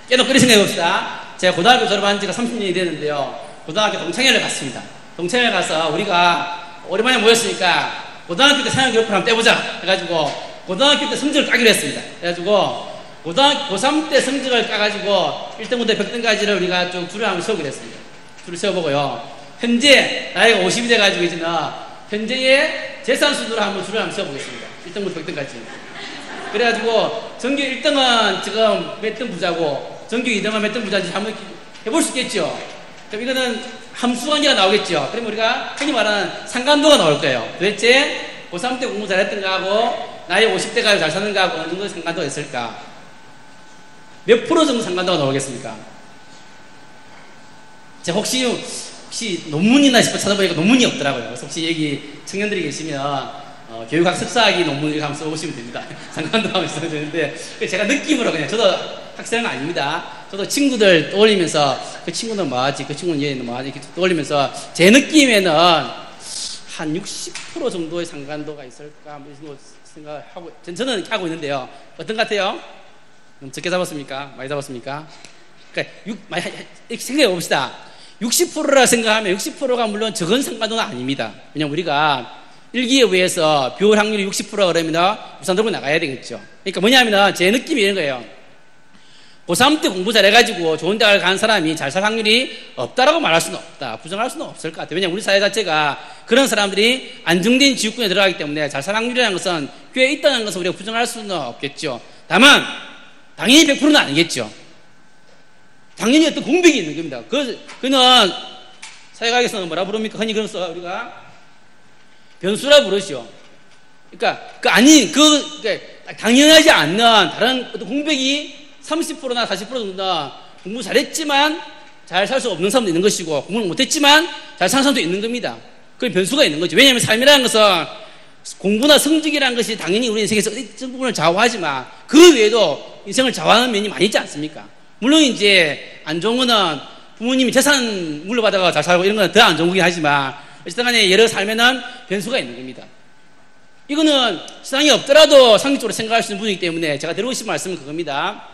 깨놓고 이렇게 생각해봅시다. 제가 고등학교 졸업한 지가 30년이 됐는데요. 고등학교 동창회를 갔습니다. 동창회를 가서 우리가 오랜만에 모였으니까 고등학교 때 생활교육을 한번 떼보자 해가지고 고등학교 때 성적을 까기로 했습니다. 그래가지고 고3 때 성적을 까가지고 1등부터 100등까지를 우리가 좀 줄을 한번 세우기로 했습니다. 줄을 세워보고요. 현재 나이가 50이 돼가지고 이제는 현재의 재산 순으로 한번 줄을 한번 세워보겠습니다. 1등부터 100등까지. 그래가지고 전교 1등은 지금 몇 등 부자고 전교 2등은 몇 등 부자인지 한번 해볼 수 있겠죠. 그럼 이거는 함수관계가 나오겠죠. 그러면 우리가 흔히 말하는 상관도가 나올 거예요. 도대체 고3 때 공부 잘했던가 하고 나이 50대까지 잘 사는가 하고 어느 정도 상관도가 있을까? 몇 프로 정도 상관도가 나오겠습니까? 제가 혹시 논문이나 싶어 찾아보니까 논문이 없더라고요. 그래서 혹시 여기 청년들이 계시면 교육학 석사학위 논문을 한번 써보시면 됩니다. 상관도 한번 써도 되는데 제가 느낌으로 그냥 저도 학생은 아닙니다. 저도 친구들 떠올리면서 그 친구는 뭐하지 그 친구는 얘는 뭐하지 이렇게 떠올리면서 제 느낌에는 한 60% 정도의 상관도가 있을까 생각을 하고 저는 이렇게 하고 있는데요. 어떤 것 같아요? 너무 적게 잡았습니까? 많이 잡았습니까? 그러니까 이렇게 생각해 봅시다. 60%라 생각하면 60%가 물론 적은 상관도는 아닙니다. 왜냐면 우리가 일기에 의해서 비올 확률이 60% 그러면 우산 들고 나가야 되겠죠. 그러니까 뭐냐면 제 느낌이 이런 거예요. 고3 때 공부 잘해가지고 좋은 대학을 간 사람이 잘 살 확률이 없다라고 말할 수는 없다. 부정할 수는 없을 것 같아요. 왜냐하면 우리 사회 자체가 그런 사람들이 안정된 지역군에 들어가기 때문에 잘 살 확률이라는 것은 꽤 있다는 것을 우리가 부정할 수는 없겠죠. 다만 당연히 100%는 아니겠죠. 당연히 어떤 공백이 있는 겁니다. 그는 사회학에서는 뭐라 부릅니까? 흔히 그래서 우리가 변수라 부르죠. 그러니까 당연하지 않는 다른 어떤 공백이 30%나 40% 정도는 공부 잘했지만 잘 살 수 없는 사람도 있는 것이고, 공부를 못했지만 잘 사는 사람도 있는 겁니다. 그런 변수가 있는 거죠. 왜냐하면 삶이라는 것은 공부나 성적이라는 것이 당연히 우리 인생에서 일정 부분을 좌우하지만 그 외에도 인생을 좌우하는 면이 많이 있지 않습니까? 물론 이제 안 좋은 거는 부모님이 재산 물려받아가 잘 살고 이런 건 더 안 좋은 거긴 하지만 어쨌든 간에 여러 삶에는 변수가 있는 겁니다. 이거는 세상에 없더라도 상식적으로 생각할 수 있는 부분이기 때문에 제가 드리고 싶은 말씀은 그겁니다.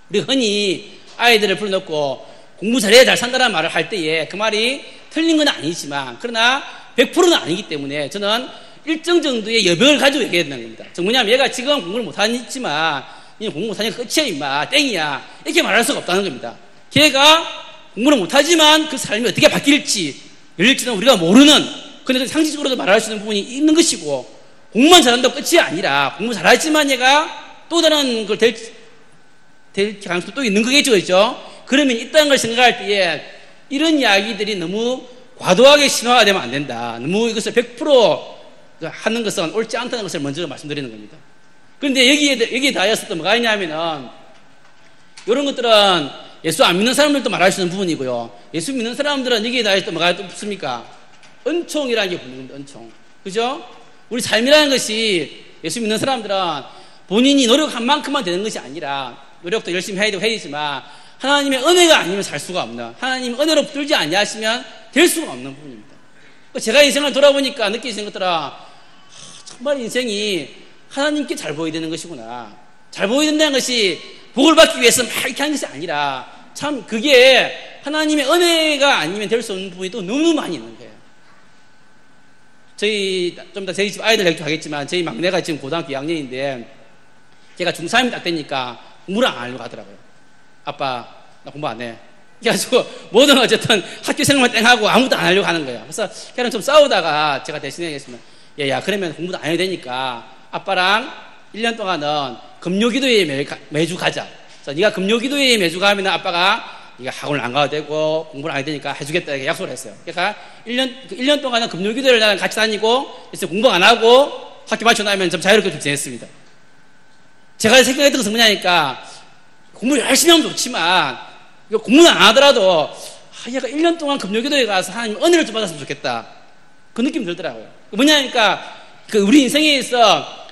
우리 흔히 아이들을 불러놓고 공부 잘해야 잘 산다는 말을 할 때에 그 말이 틀린 건 아니지만 그러나 100%는 아니기 때문에 저는 일정 정도의 여백을 가지고 얘기해야 되는 겁니다. 즉 뭐냐면 얘가 지금 공부를 못하지만 공부 못하니까 끝이야 임마 땡이야 이렇게 말할 수가 없다는 겁니다. 걔가 공부를 못하지만 그 삶이 어떻게 바뀔지 열릴지는 우리가 모르는, 그런데 상식적으로도 말할 수 있는 부분이 있는 것이고, 공부만 잘한다고 끝이 아니라 공부 잘하지만 얘가 또 다른 걸 될 가능성도 또 있는 거겠죠, 그렇죠? 그러면 있다는 걸 생각할 때에 이런 이야기들이 너무 과도하게 신화가 되면 안 된다. 너무 이것을 100% 하는 것은 옳지 않다는 것을 먼저 말씀드리는 겁니다. 그런데 여기에 다해서 또 뭐가 있냐면은 이런 것들은 예수 안 믿는 사람들도 말할 수 있는 부분이고요. 예수 믿는 사람들은 여기에 다해서 또 뭐가 없습니까? 은총이라는 게 보는 겁니다. 은총. 그죠? 우리 삶이라는 것이 예수 믿는 사람들은 본인이 노력한 만큼만 되는 것이 아니라 노력도 열심히 해야 되지만 하나님의 은혜가 아니면 살 수가 없는, 하나님 은혜로 붙들지 아니하시면 될 수가 없는 부분입니다. 제가 인생을 돌아보니까 느끼시는 것들은 정말 인생이 하나님께 잘 보여야 되는 것이구나. 잘 보여야 된다는 것이 복을 받기 위해서 막 이렇게 하는 것이 아니라 참 그게 하나님의 은혜가 아니면 될 수 없는 부분이 또 너무 많이 있는 거예요. 좀 이따 저희 집 아이들 얘기도 하겠지만 저희 막내가 지금 고등학교 2학년인데 제가 중3이 딱 되니까 공부를 안 하려고 하더라고요. 아빠 나 공부 안 해. 그래가지고 뭐든 어쨌든 학교 생활만 땡하고 아무것도 안 하려고 하는 거예요. 그래서 걔랑 좀 싸우다가 제가 대신에 얘기했으면 얘야 그러면 공부도 안 해야 되니까 아빠랑 1년 동안은 금요기도회에 매주 가자. 그래서 네가 금요기도회에 매주 가면 아빠가 네가 학원을 안 가도 되고 공부를 안 해야 되니까 해주겠다 이렇게 약속을 했어요. 그러니까 1년 동안은 금요기도회를 나랑 같이 다니고 그래서 공부 안 하고 학교 마치고 나면 좀 자유롭게 좀 지냈습니다. 제가 생각했던 것은 뭐냐니까 공부를 열심히 하면 좋지만 공부는 안 하더라도 얘가 1년 동안 금요기도에 가서 하나님 은혜를 좀 받았으면 좋겠다. 그 느낌이 들더라고요. 뭐냐니까 우리 인생에 있어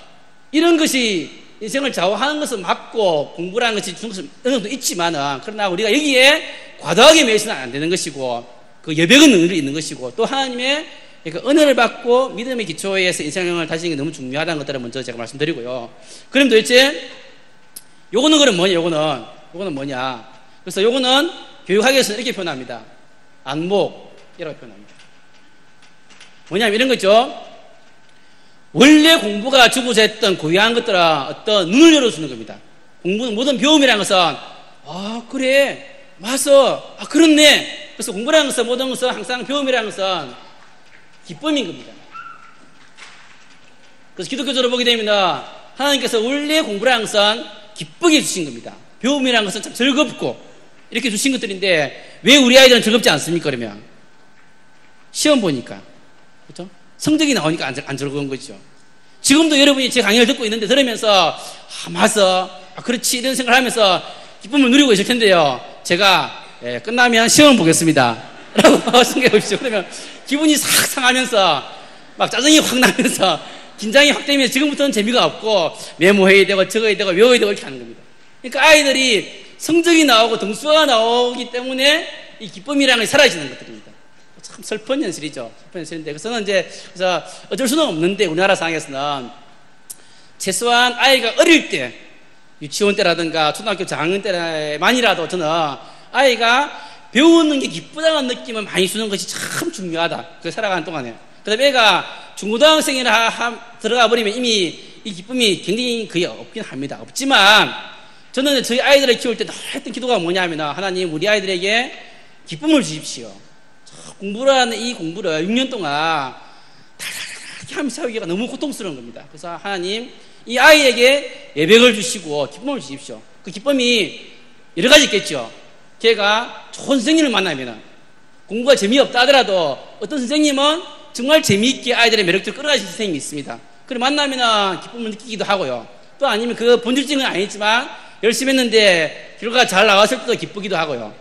이런 것이 인생을 좌우하는 것은 맞고 공부라는 것이 어느 정도 있지만은 그러나 우리가 여기에 과도하게 매여서는 안 되는 것이고 그 여백은 늘 있는 것이고 또 하나님의 은혜를 받고 믿음의 기초에서 인생을 다지는 게 너무 중요하다는 것들을 먼저 제가 말씀드리고요. 그럼 도대체 요거는 그럼 뭐냐? 요거는 뭐냐? 그래서 요거는 교육학에서는 이렇게 표현합니다. 안목이라고 표현합니다. 뭐냐면 이런 거죠. 원래 공부가 주고자 했던 고유한 것들은 어떤 눈을 열어주는 겁니다. 공부는 모든 배움이라는 것은 그래 맞아 그렇네. 그래서 공부라는 것은 모든 것은 항상 배움이라는 것은 기쁨인 겁니다. 그래서 기독교적으로 보게 되면 하나님께서 원래 공부라는 것은 기쁘게 주신 겁니다. 배움이라는 것은 참 즐겁고 이렇게 주신 것들인데 왜 우리 아이들은 즐겁지 않습니까? 그러면 시험 보니까 그렇죠? 성적이 나오니까 안 즐거운 거죠. 지금도 여러분이 제 강의를 듣고 있는데 들으면서 맞아 그렇지 이런 생각을 하면서 기쁨을 누리고 계실 텐데요. 제가 끝나면 시험을 보겠습니다 라고 생각해 보십시오. 그러면 기분이 싹 상하면서 막 짜증이 확 나면서 긴장이 확 되면 지금부터는 재미가 없고 메모해야 되고 적어야 되고 외워야 되고 이렇게 하는 겁니다. 그러니까 아이들이 성적이 나오고 등수가 나오기 때문에 이 기쁨이라는 게 사라지는 것들입니다. 참 슬픈 현실이죠. 슬픈 현실인데 그래서 어쩔 수는 없는데 우리나라 상황에서는 최소한 아이가 어릴 때 유치원 때라든가 초등학교 저학년 때만이라도 저는 아이가 배우는 게 기쁘다는 느낌을 많이 주는 것이 참 중요하다. 그 살아가는 동안에. 그 다음에 애가 중고등학생이라 들어가 버리면 이미 이 기쁨이 굉장히 거의 없긴 합니다. 없지만 저는 저희 아이들을 키울 때 늘 했던 기도가 뭐냐면 하나님 우리 아이들에게 기쁨을 주십시오. 공부라는 이 공부를 6년 동안 이렇게 하면서 하기가 너무 고통스러운 겁니다. 그래서 하나님 이 아이에게 예백을 주시고 기쁨을 주십시오. 그 기쁨이 여러 가지 있겠죠. 걔가 좋은 선생님을 만나면 공부가 재미없다 하더라도 어떤 선생님은 정말 재미있게 아이들의 매력들을 끌어가시는 선생님이 있습니다. 그걸 만나면 기쁨을 느끼기도 하고요. 또 아니면 그 본질적인 건 아니지만 열심히 했는데 결과가 잘 나왔을 때도 기쁘기도 하고요.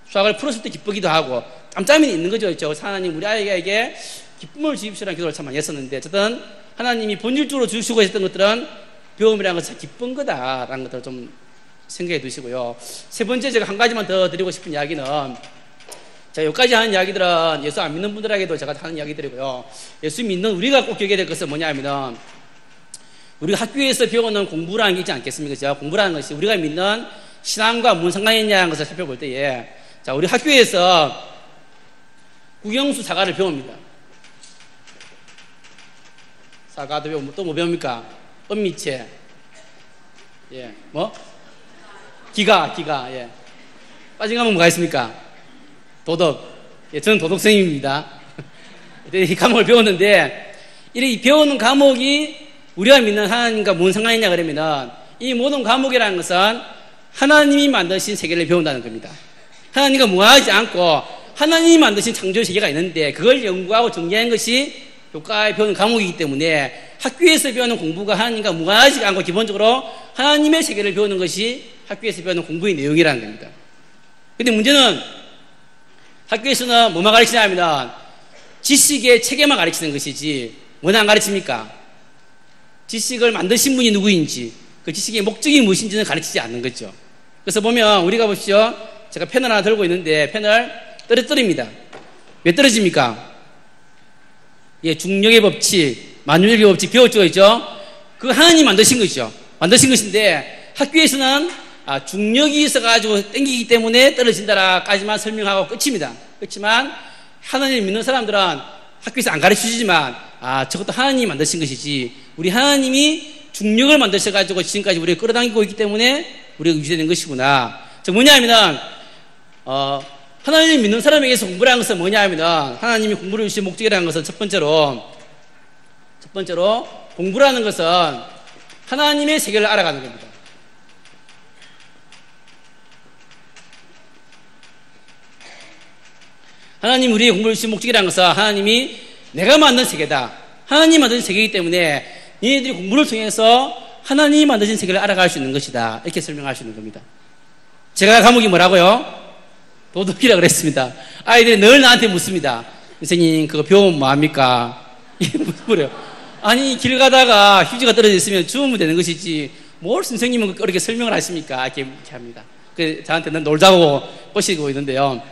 수학을 풀었을 때 기쁘기도 하고 짬짬이 있는 거죠. 하나님 우리 아이에게 기쁨을 주십시오라는 기도를 참 많이 했었는데 어쨌든 하나님이 본질적으로 주시고 했던 것들은 배움이라는 것은 기쁜 거다라는 것들을 좀 생각해 두시고요. 세 번째 제가 한 가지만 더 드리고 싶은 이야기는 자, 여기까지 하는 이야기들은 예수 안 믿는 분들에게도 제가 하는 이야기들이고요. 예수 믿는 우리가 꼭 기억해야 될 것은 뭐냐면은 우리가 학교에서 배우는 공부라는 게 있지 않겠습니까? 그죠? 공부라는 것이 우리가 믿는 신앙과 무슨 상관이 있냐는 것을 살펴볼 때에 자, 우리 학교에서 국영수 사과를 배웁니다. 사과도 배우고 또 뭐 배웁니까? 은미채. 예. 뭐? 기가. 예. 빠진 과목 뭐가 있습니까? 도덕. 예, 저는 도덕생입니다. 이 과목을 배웠는데, 이 배우는 과목이 우리가 믿는 하나님과 뭔 상관이냐 그러면은, 이 모든 과목이라는 것은 하나님이 만드신 세계를 배운다는 겁니다. 하나님과 무관하지 않고, 하나님이 만드신 창조 세계가 있는데, 그걸 연구하고 정리하는 것이 교과에 배우는 과목이기 때문에, 학교에서 배우는 공부가 하나님과 무관하지 않고, 기본적으로 하나님의 세계를 배우는 것이 학교에서 배우는 공부의 내용이라는 겁니다. 근데 문제는, 학교에서는 뭐만 가르치냐면 지식의 체계만 가르치는 것이지 뭐는 안 가르칩니까? 지식을 만드신 분이 누구인지 그 지식의 목적이 무엇인지는 가르치지 않는 거죠. 그래서 보면 우리가 보시죠. 제가 펜을 하나 들고 있는데 펜을 떨어뜨립니다. 왜 떨어집니까? 예, 중력의 법칙, 만유력의 법칙 배웠죠, 있죠? 그거 하나님이 만드신 것이죠. 만드신 것인데 학교에서는 중력이 있어가지고 땡기기 때문에 떨어진다라까지만 설명하고 끝입니다. 그렇지만 하나님을 믿는 사람들은 학교에서 안 가르쳐 주지만 저것도 하나님이 만드신 것이지 우리 하나님이 중력을 만드셔가지고 지금까지 우리를 끌어당기고 있기 때문에 우리가 유지되는 것이구나. 저 뭐냐면은 하나님을 믿는 사람에게서 공부라는 것은 뭐냐면은 하나님이 공부를 주신 목적이라는 것은 첫 번째로 공부라는 것은 하나님의 세계를 알아가는 겁니다. 하나님 우리의 공부를 주신 목적이라는 것은 하나님이 내가 만든 세계다. 하나님이 만든 세계이기 때문에 너희들이 공부를 통해서 하나님이 만드신 세계를 알아갈 수 있는 것이다. 이렇게 설명할 수 있는 겁니다. 제가 과목이 뭐라고요? 도덕이라고 그랬습니다. 아이들이 늘 나한테 묻습니다. 선생님 그거 배우면 뭐합니까? 물어요. 아니 길 가다가 휴지가 떨어져 있으면 주우면 되는 것이지 뭘 선생님은 그렇게 설명을 하십니까? 이렇게 합니다. 그래서 저한테는 놀자고 보시고 있는데요.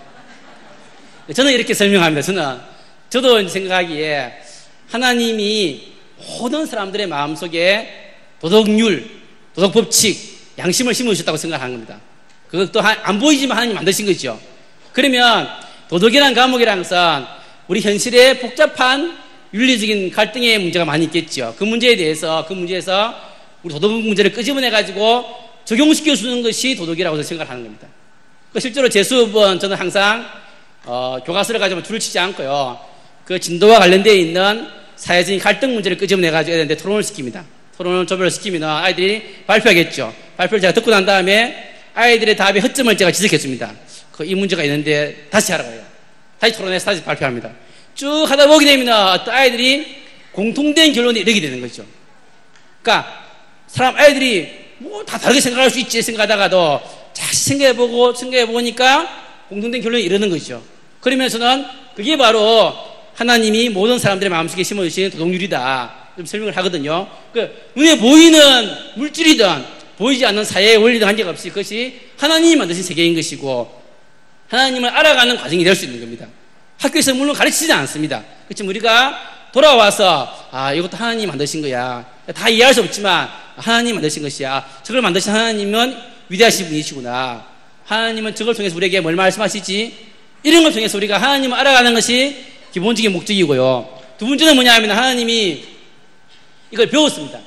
저는 이렇게 설명합니다. 저도 생각하기에 하나님이 모든 사람들의 마음속에 도덕률, 도덕법칙, 양심을 심으셨다고 생각하는 겁니다. 그것도 안 보이지만 하나님이 만드신 거죠. 그러면 도덕이라는 과목이라는 것은 우리 현실에 복잡한 윤리적인 갈등의 문제가 많이 있겠죠. 그 문제에서 우리 도덕 문제를 끄집어내가지고 적용시켜주는 것이 도덕이라고 생각하는 겁니다. 실제로 제 수업은 저는 항상 교과서를 가지고 줄을 치지 않고요. 그 진도와 관련되어 있는 사회적인 갈등 문제를 끄집어내가지고 애들한테 토론을 시킵니다. 토론을 조별을 시키면 아이들이 발표하겠죠. 발표를 제가 듣고 난 다음에 아이들의 답의 허점을 제가 지적해 줍니다. 이 문제가 있는데 다시 하라고 해요. 다시 토론해서 다시 발표합니다. 쭉 하다 보게 되면 어떤 아이들이 공통된 결론에 이르게 되는 거죠. 그러니까 아이들이 뭐 다 다르게 생각할 수 있지 생각하다가도 다시 생각해보니까 공통된 결론에 이르는 것이죠. 그러면서는 그게 바로 하나님이 모든 사람들의 마음속에 심어주신 도덕률이다. 좀 설명을 하거든요. 눈에 보이는 물질이든 보이지 않는 사회의 원리든 한계가 없이 그것이 하나님이 만드신 세계인 것이고 하나님을 알아가는 과정이 될 수 있는 겁니다. 학교에서 물론 가르치지 않습니다. 그렇지만 우리가 돌아와서 이것도 하나님이 만드신 거야. 다 이해할 수 없지만 하나님이 만드신 것이야. 저걸 만드신 하나님은 위대하신 분이시구나. 하나님은 저걸 통해서 우리에게 뭘 말씀하시지? 이런 걸 통해서 우리가 하나님을 알아가는 것이 기본적인 목적이고요. 두 번째는 뭐냐 하면 하나님이 이걸 배웠습니다.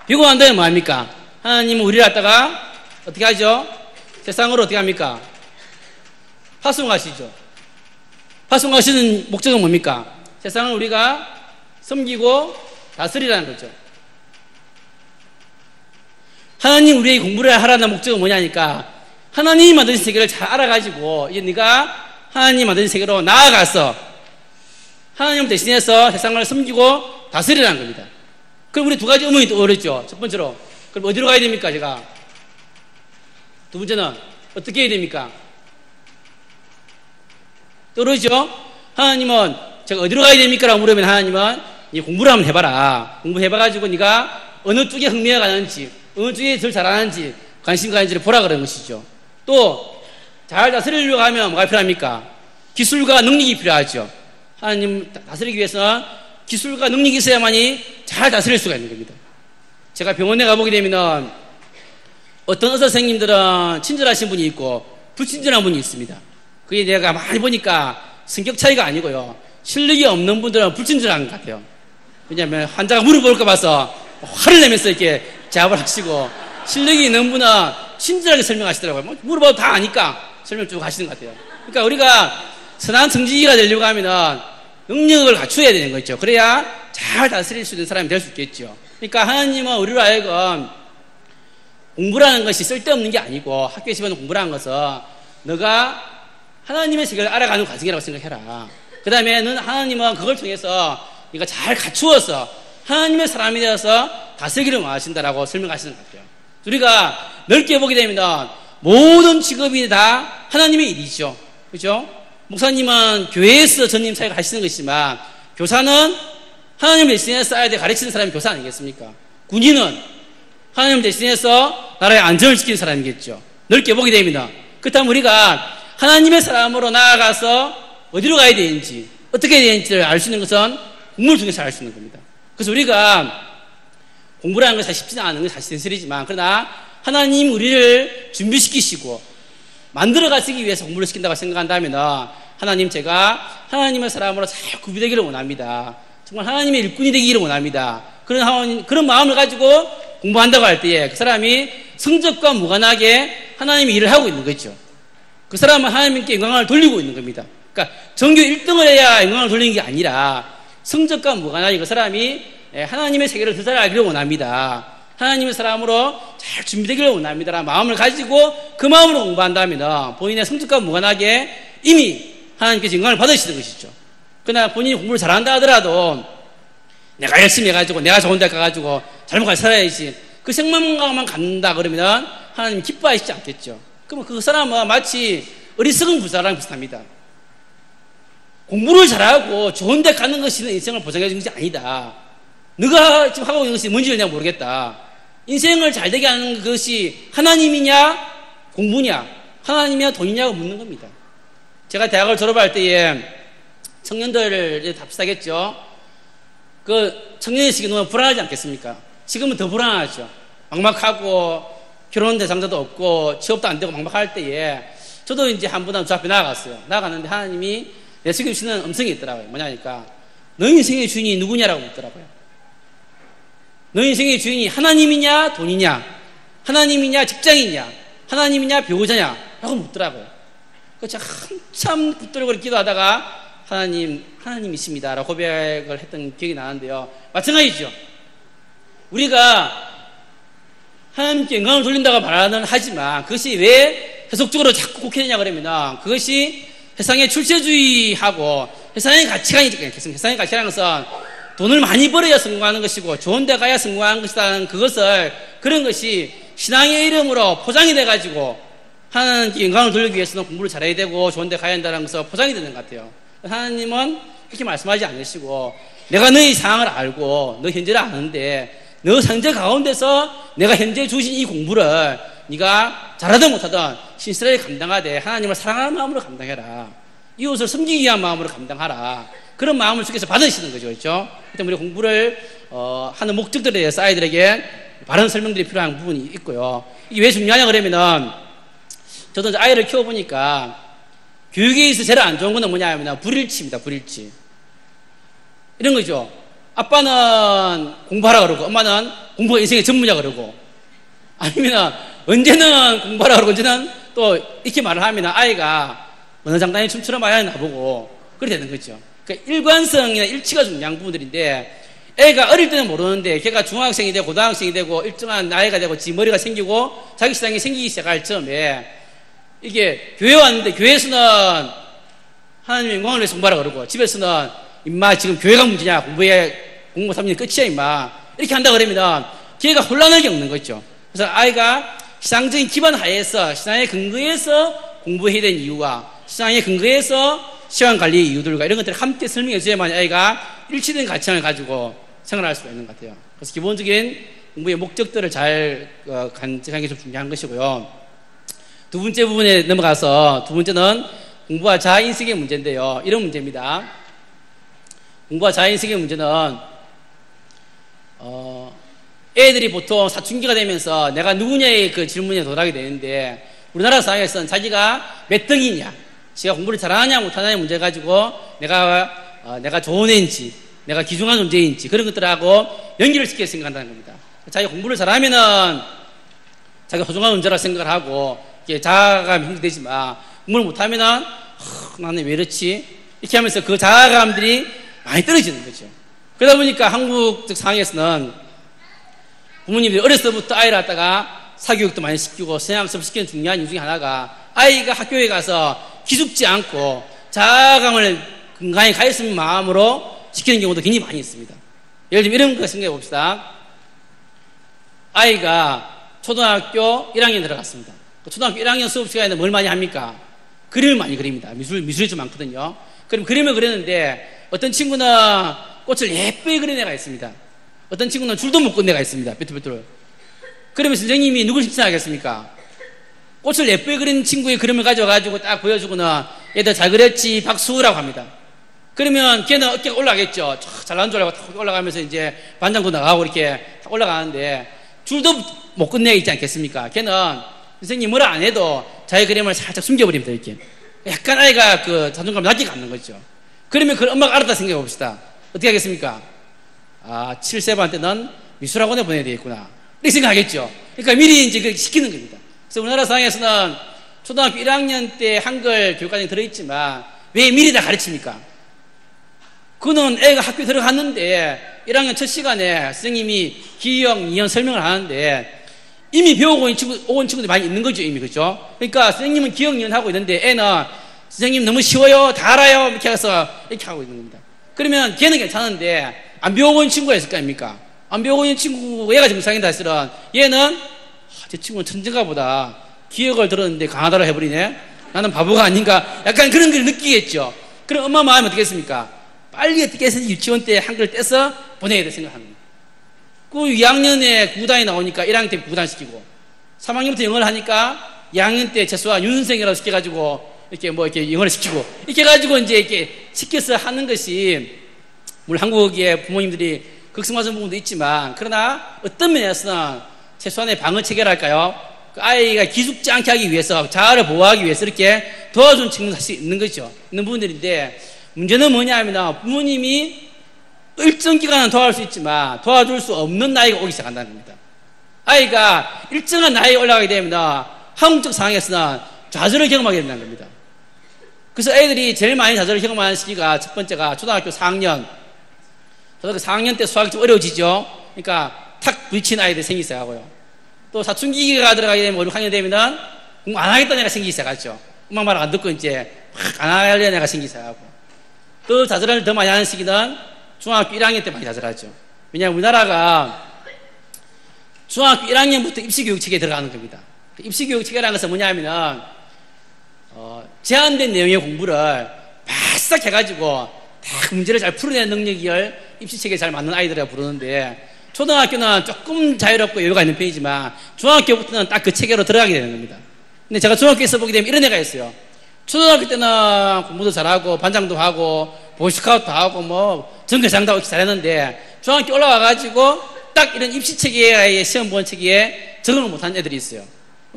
배우고 난 다음에 뭐합니까? 하나님은 우리를 갖다가 어떻게 하죠? 세상으로 어떻게 합니까? 파송하시죠. 파송하시는 목적은 뭡니까? 세상을 우리가 섬기고 다스리라는 거죠. 하나님 우리에게 공부를 하라는 목적은 뭐냐니까 하나님이 만드신 세계를 잘 알아가지고 이제 네가 하나님이 만드신 세계로 나아가서 하나님을 대신해서 세상을 섬기고 다스리라는 겁니다. 그럼 우리 두 가지 의문이 떠오르죠. 첫 번째로 그럼 어디로 가야 됩니까? 제가 두 번째는 어떻게 해야 됩니까? 떨어지죠? 하나님은 제가 어디로 가야 됩니까? 라고 물으면 하나님은 공부를 한번 해봐라. 공부해봐가지고 네가 어느 쪽에 흥미가 가는지, 어느 쪽에 덜 잘하는지, 관심 가는지를 보라 그러는 것이죠. 또 잘 다스리려고 하면 뭐가 필요합니까? 기술과 능력이 필요하죠. 하나님 다스리기 위해서는 기술과 능력이 있어야만이 잘 다스릴 수가 있는 겁니다. 제가 병원에 가보게 되면 어떤 의사 선생님들은 친절하신 분이 있고 불친절한 분이 있습니다. 그게 내가 많이 보니까 성격 차이가 아니고요. 실력이 없는 분들은 불친절한 것 같아요. 왜냐하면 환자가 물어볼까 봐서 화를 내면서 이렇게 제압을 하시고, 실력이 있는 분은 친절하게 설명하시더라고요. 물어봐도 다 아니까 설명 쭉 하시는 것 같아요. 그러니까 우리가 선한 청지기가 되려고 하면 능력을 갖춰야 되는 거죠. 그래야 잘 다스릴 수 있는 사람이 될 수 있겠죠. 그러니까 하나님은 우리로 하여금 공부라는 것이 쓸데없는 게 아니고, 학교에 집어넣는 공부라는 것은 너가 하나님의 세계를 알아가는 과정이라고 생각해라. 그 다음에 하나님은 그걸 통해서 네가 잘 갖추어서 하나님의 사람이 되어서 다스리기를 원하신다라고 설명하시는 것 같아요. 우리가 넓게 보게 되면 모든 직업이 다 하나님의 일이죠. 그죠? 목사님은 교회에서 전임 사역을 하시는 것이지만, 교사는 하나님을 대신해서 아이들 가르치는 사람이 교사 아니겠습니까? 군인은 하나님을 대신해서 나라의 안전을 지키는 사람이겠죠. 넓게 보게 됩니다. 그렇다면 우리가 하나님의 사람으로 나아가서 어디로 가야 되는지, 어떻게 해야 되는지를 알 수 있는 것은 공부를 통해서 알 수 있는 겁니다. 그래서 우리가 공부라는 것이 쉽지 않은 것이 사실이지만, 그러나 하나님 우리를 준비시키시고 만들어 가시기 위해서 공부를 시킨다고 생각한다면, 하나님 제가 하나님의 사람으로 잘 구비되기를 원합니다. 정말 하나님의 일꾼이 되기를 원합니다. 그런 마음을 가지고 공부한다고 할 때에 그 사람이 성적과 무관하게 하나님의 일을 하고 있는 거죠. 그 사람은 하나님께 영광을 돌리고 있는 겁니다. 그러니까 전교 1등을 해야 영광을 돌리는 게 아니라 성적과 무관하게 그 사람이 하나님의 세계를 더 잘 알기를 원합니다. 하나님의 사람으로 잘 준비되기를 원합니다라는 마음을 가지고 그 마음으로 공부한다면 본인의 성적과 무관하게 이미 하나님께서 영광을 받으시는 것이죠. 그러나 본인이 공부를 잘한다 하더라도 내가 열심히 해가지고 내가 좋은 데 가가지고 잘못 살아야지, 그 생각만 갖는다 그러면 하나님 기뻐하시지 않겠죠. 그러면 그 사람은 마치 어리석은 부자랑 비슷합니다. 공부를 잘하고 좋은 데 가는 것이 인생을 보장해 주는 것이 아니다. 너가 지금 하고 있는 것이 뭔지 내가 모르겠다. 인생을 잘 되게 하는 것이 하나님이냐 공부냐, 하나님이냐 돈이냐고 묻는 겁니다. 제가 대학을 졸업할 때에 청년들을 다 비슷하겠죠. 그 청년의 시기 너무 불안하지 않겠습니까? 지금은 더 불안하죠. 막막하고 결혼 대상자도 없고 취업도 안 되고 막막할 때에 저도 이제 한 분 저 앞에 나아갔어요. 나아갔는데 하나님이 내 속에 주시는 음성이 있더라고요. 뭐냐니까 너 인생의 주인이 누구냐라고 묻더라고요. 너 인생의 주인이 하나님이냐 돈이냐, 하나님이냐 직장이냐, 하나님이냐 배우자냐 라고 묻더라고요. 그래서 제가 한참 붙들고 기도하다가 하나님이십니다 라고 고백을 했던 기억이 나는데요. 마찬가지죠. 우리가 하나님께 영광을 돌린다고 말하는 하지만 그것이 왜 해석적으로 자꾸 곡해되냐 그러면 그것이 세상의 출세주의하고 세상의 가치관이 있겠습니다. 세상의 가치라는 것은 돈을 많이 벌어야 성공하는 것이고 좋은 데 가야 성공하는 것이라는 그런 것이 신앙의 이름으로 포장이 돼가지고 하나님께 영광을 돌리기 위해서는 공부를 잘해야 되고 좋은 데 가야 한다는 것을 포장이 되는 것 같아요. 하나님은 그렇게 말씀하지 않으시고 내가 너의 상황을 알고 너 현재를 아는데 너 상태 가운데서 내가 현재 주신 이 공부를 네가 잘하든 못하든 신실하게 감당하되 하나님을 사랑하는 마음으로 감당해라. 이웃을 섬기기 위한 마음으로 감당하라. 그런 마음을 주께서 받으시는 거죠. 그렇죠? 우리 공부를 하는 목적들에 대해서 아이들에게 바른 설명들이 필요한 부분이 있고요. 이게 왜 중요하냐 그러면은 저도 아이를 키워보니까 교육에 있어서 제일 안 좋은 건 뭐냐 하면 불일치입니다. 불일치. 이런 거죠. 아빠는 공부하라 그러고 엄마는 공부가 인생의 전문이야 그러고, 아니면 언제는 공부하라 그러고 언제는 또 이렇게 말을 하면 아이가 어느 장단에 춤추러 봐야 나보고 그렇게 되는 거죠. 그러니까 일관성이나 일치가 중요한 부분들인데 애가 어릴 때는 모르는데 걔가 중학생이 되고 고등학생이 되고 일정한 나이가 되고 지 머리가 생기고 자기 시장이 생기기 시작할 즈음에 이게 교회 왔는데 교회에서는 하나님의 영광을 위해서 공부하라 그러고 집에서는 임마 지금 교회가 문제냐, 공부 3년 끝이야 임마 이렇게 한다 그러면 걔가 혼란을 겪는 거죠. 그래서 아이가 신앙적인 기반 하에서 신앙의 근거에서 공부해야 되는 이유와 신앙의 근거에서 시간 관리의 이유들과 이런 것들을 함께 설명해 줘야만 아이가 일치된 가치관을 가지고 생활할 수가 있는 것 같아요. 그래서 기본적인 공부의 목적들을 잘 간직하는 게 좀 중요한 것이고요. 두 번째 부분에 넘어가서 두 번째는 공부와 자아인식의 문제인데요. 이런 문제입니다. 공부와 자아인식의 문제는 애들이 보통 사춘기가 되면서 내가 누구냐의 그 질문에 도달하게 되는데 우리나라 사회에서는 자기가 몇 등이냐, 지가 공부를 잘하냐 못하냐 문제 가지고 내가 좋은 애인지 내가 귀중한 존재인지 그런 것들하고 연결을 시켜 생각한다는 겁니다. 자기가 공부를 잘하면은 자기가 소중한 존재라 생각을 하고 자아감이 형성되지만 공부를 못하면은 나는 왜 이렇지? 이렇게 하면서 그 자아감들이 많이 떨어지는 거죠. 그러다 보니까 한국적 상황에서는 부모님들이 어렸을 때부터 아이를 갖다가 사교육도 많이 시키고 성향수업 시키는 중요한 이유 중에 하나가 아이가 학교에 가서 기죽지 않고 자아감을 건강히 가졌으면 마음으로 시키는 경우도 굉장히 많이 있습니다. 예를 들면 이런 거 생각해 봅시다. 아이가 초등학교 1학년 들어갔습니다. 초등학교 1학년 수업 시간에는 뭘 많이 합니까? 그림을 많이 그립니다. 미술이 좀 많거든요. 그럼 그림을 그렸는데 어떤 친구는 꽃을 예쁘게 그린 애가 있습니다. 어떤 친구는 줄도 못 그린 애가 있습니다. 삐뚤삐뚤. 그러면 선생님이 누굴 칭찬하겠습니까? 꽃을 예쁘게 그린 친구의 그림을 가져가지고 딱 보여주고는 얘들 잘 그렸지 박수라고 합니다. 그러면 걔는 어깨가 올라가겠죠. 잘난 줄 알고 탁 올라가면서 이제 반장도 나가고 이렇게 탁 올라가는데 줄도 못 끝내 있지 않겠습니까? 걔는 선생님 뭐라 안 해도 자기 그림을 살짝 숨겨버립니다. 이렇게 약간 아이가 그 자존감 낮게 갖는 거죠. 그러면 그걸 엄마가 알았다 생각해 봅시다. 어떻게 하겠습니까? 7세반 때는 미술학원에 보내야 되겠구나 이렇게 생각하겠죠. 그러니까 미리 이제 그렇게 시키는 겁니다. 그래서 우리나라 상황에서는 초등학교 1학년 때 한글 교육과정이 들어있지만 왜 미리 다 가르칩니까? 그는 애가 학교에 들어갔는데 1학년 첫 시간에 선생님이 기형, 이형 설명을 하는데 이미 배우고 온 친구들이 많이 있는 거죠, 이미. 그죠? 그러니까 선생님은 기형, 이형 하고 있는데 애는 선생님 너무 쉬워요, 다 알아요 이렇게 해서 이렇게 하고 있는 겁니다. 그러면 걔는 괜찮은데 안 배우고 온 친구가 있을 거 아닙니까? 안 배우고 있는 친구, 얘가 정상이다 했으면 얘는 제 친구는 천재가 보다 기억을 들었는데 강하다고 해버리네? 나는 바보가 아닌가? 약간 그런 걸 느끼겠죠. 그럼 엄마 마음이 어떻게 했습니까? 빨리 어떻게 해서 유치원 때 한글 떼서 보내야 돼 생각하는 거예요. 그 2학년에 구단이 나오니까 1학년 때 구단 시키고 3학년부터 영어를 하니까 2학년 때 최소한 윤선생이라고 시켜가지고 이렇게 영어를 시키고 이렇게 해가지고 이제 이렇게 시켜서 하는 것이 물론 한국의 부모님들이 극성맞은 부분도 있지만 그러나 어떤 면에서는 최소한의 방어 체계랄까요? 그 아이가 기죽지 않게 하기 위해서 자아를 보호하기 위해서 이렇게 도와주는 측면도 사실 있는 거죠. 있는 부분들인데 문제는 뭐냐 하면 부모님이 일정 기간은 도와줄 수 있지만 도와줄 수 없는 나이가 오기 시작한다는 겁니다. 아이가 일정한 나이에 올라가게 되면 한국적 상황에서는 좌절을 경험하게 된다는 겁니다. 그래서 애들이 제일 많이 좌절을 경험하는 시기가 첫 번째가 초등학교 4학년. 초등학교 4학년 때 수학이 좀 어려워지죠. 그러니까 탁 부딪힌 아이들이 생기기 시작하고요. 또 사춘기가 들어가게 되면 5, 6학년 되면 공부 안 하겠다는 애가 생기기 시작하죠. 엄마 말 안 듣고 이제 막 안 하려는 애가 생기기 시작하고. 또 좌절을 더 많이 하는 시기는 중학교 1학년 때 많이 좌절하죠. 왜냐하면 우리나라가 중학교 1학년부터 입시교육 체계에 들어가는 겁니다. 입시교육 체계라는 것은 뭐냐면 제한된 내용의 공부를 바싹 해가지고 딱 문제를 잘 풀어내는 능력을 입시체계에 잘 맞는 아이들이라고 부르는데 초등학교는 조금 자유롭고 여유가 있는 편이지만 중학교부터는 딱 그 체계로 들어가게 되는 겁니다. 근데 제가 중학교에서 보게 되면 이런 애가 있어요. 초등학교 때는 공부도 잘하고 반장도 하고 보이스카우트도 하고 뭐 전교장도 이렇게 잘했는데 중학교 올라와가지고 딱 이런 입시체계의 시험 보는 체계에 적응을 못한 애들이 있어요.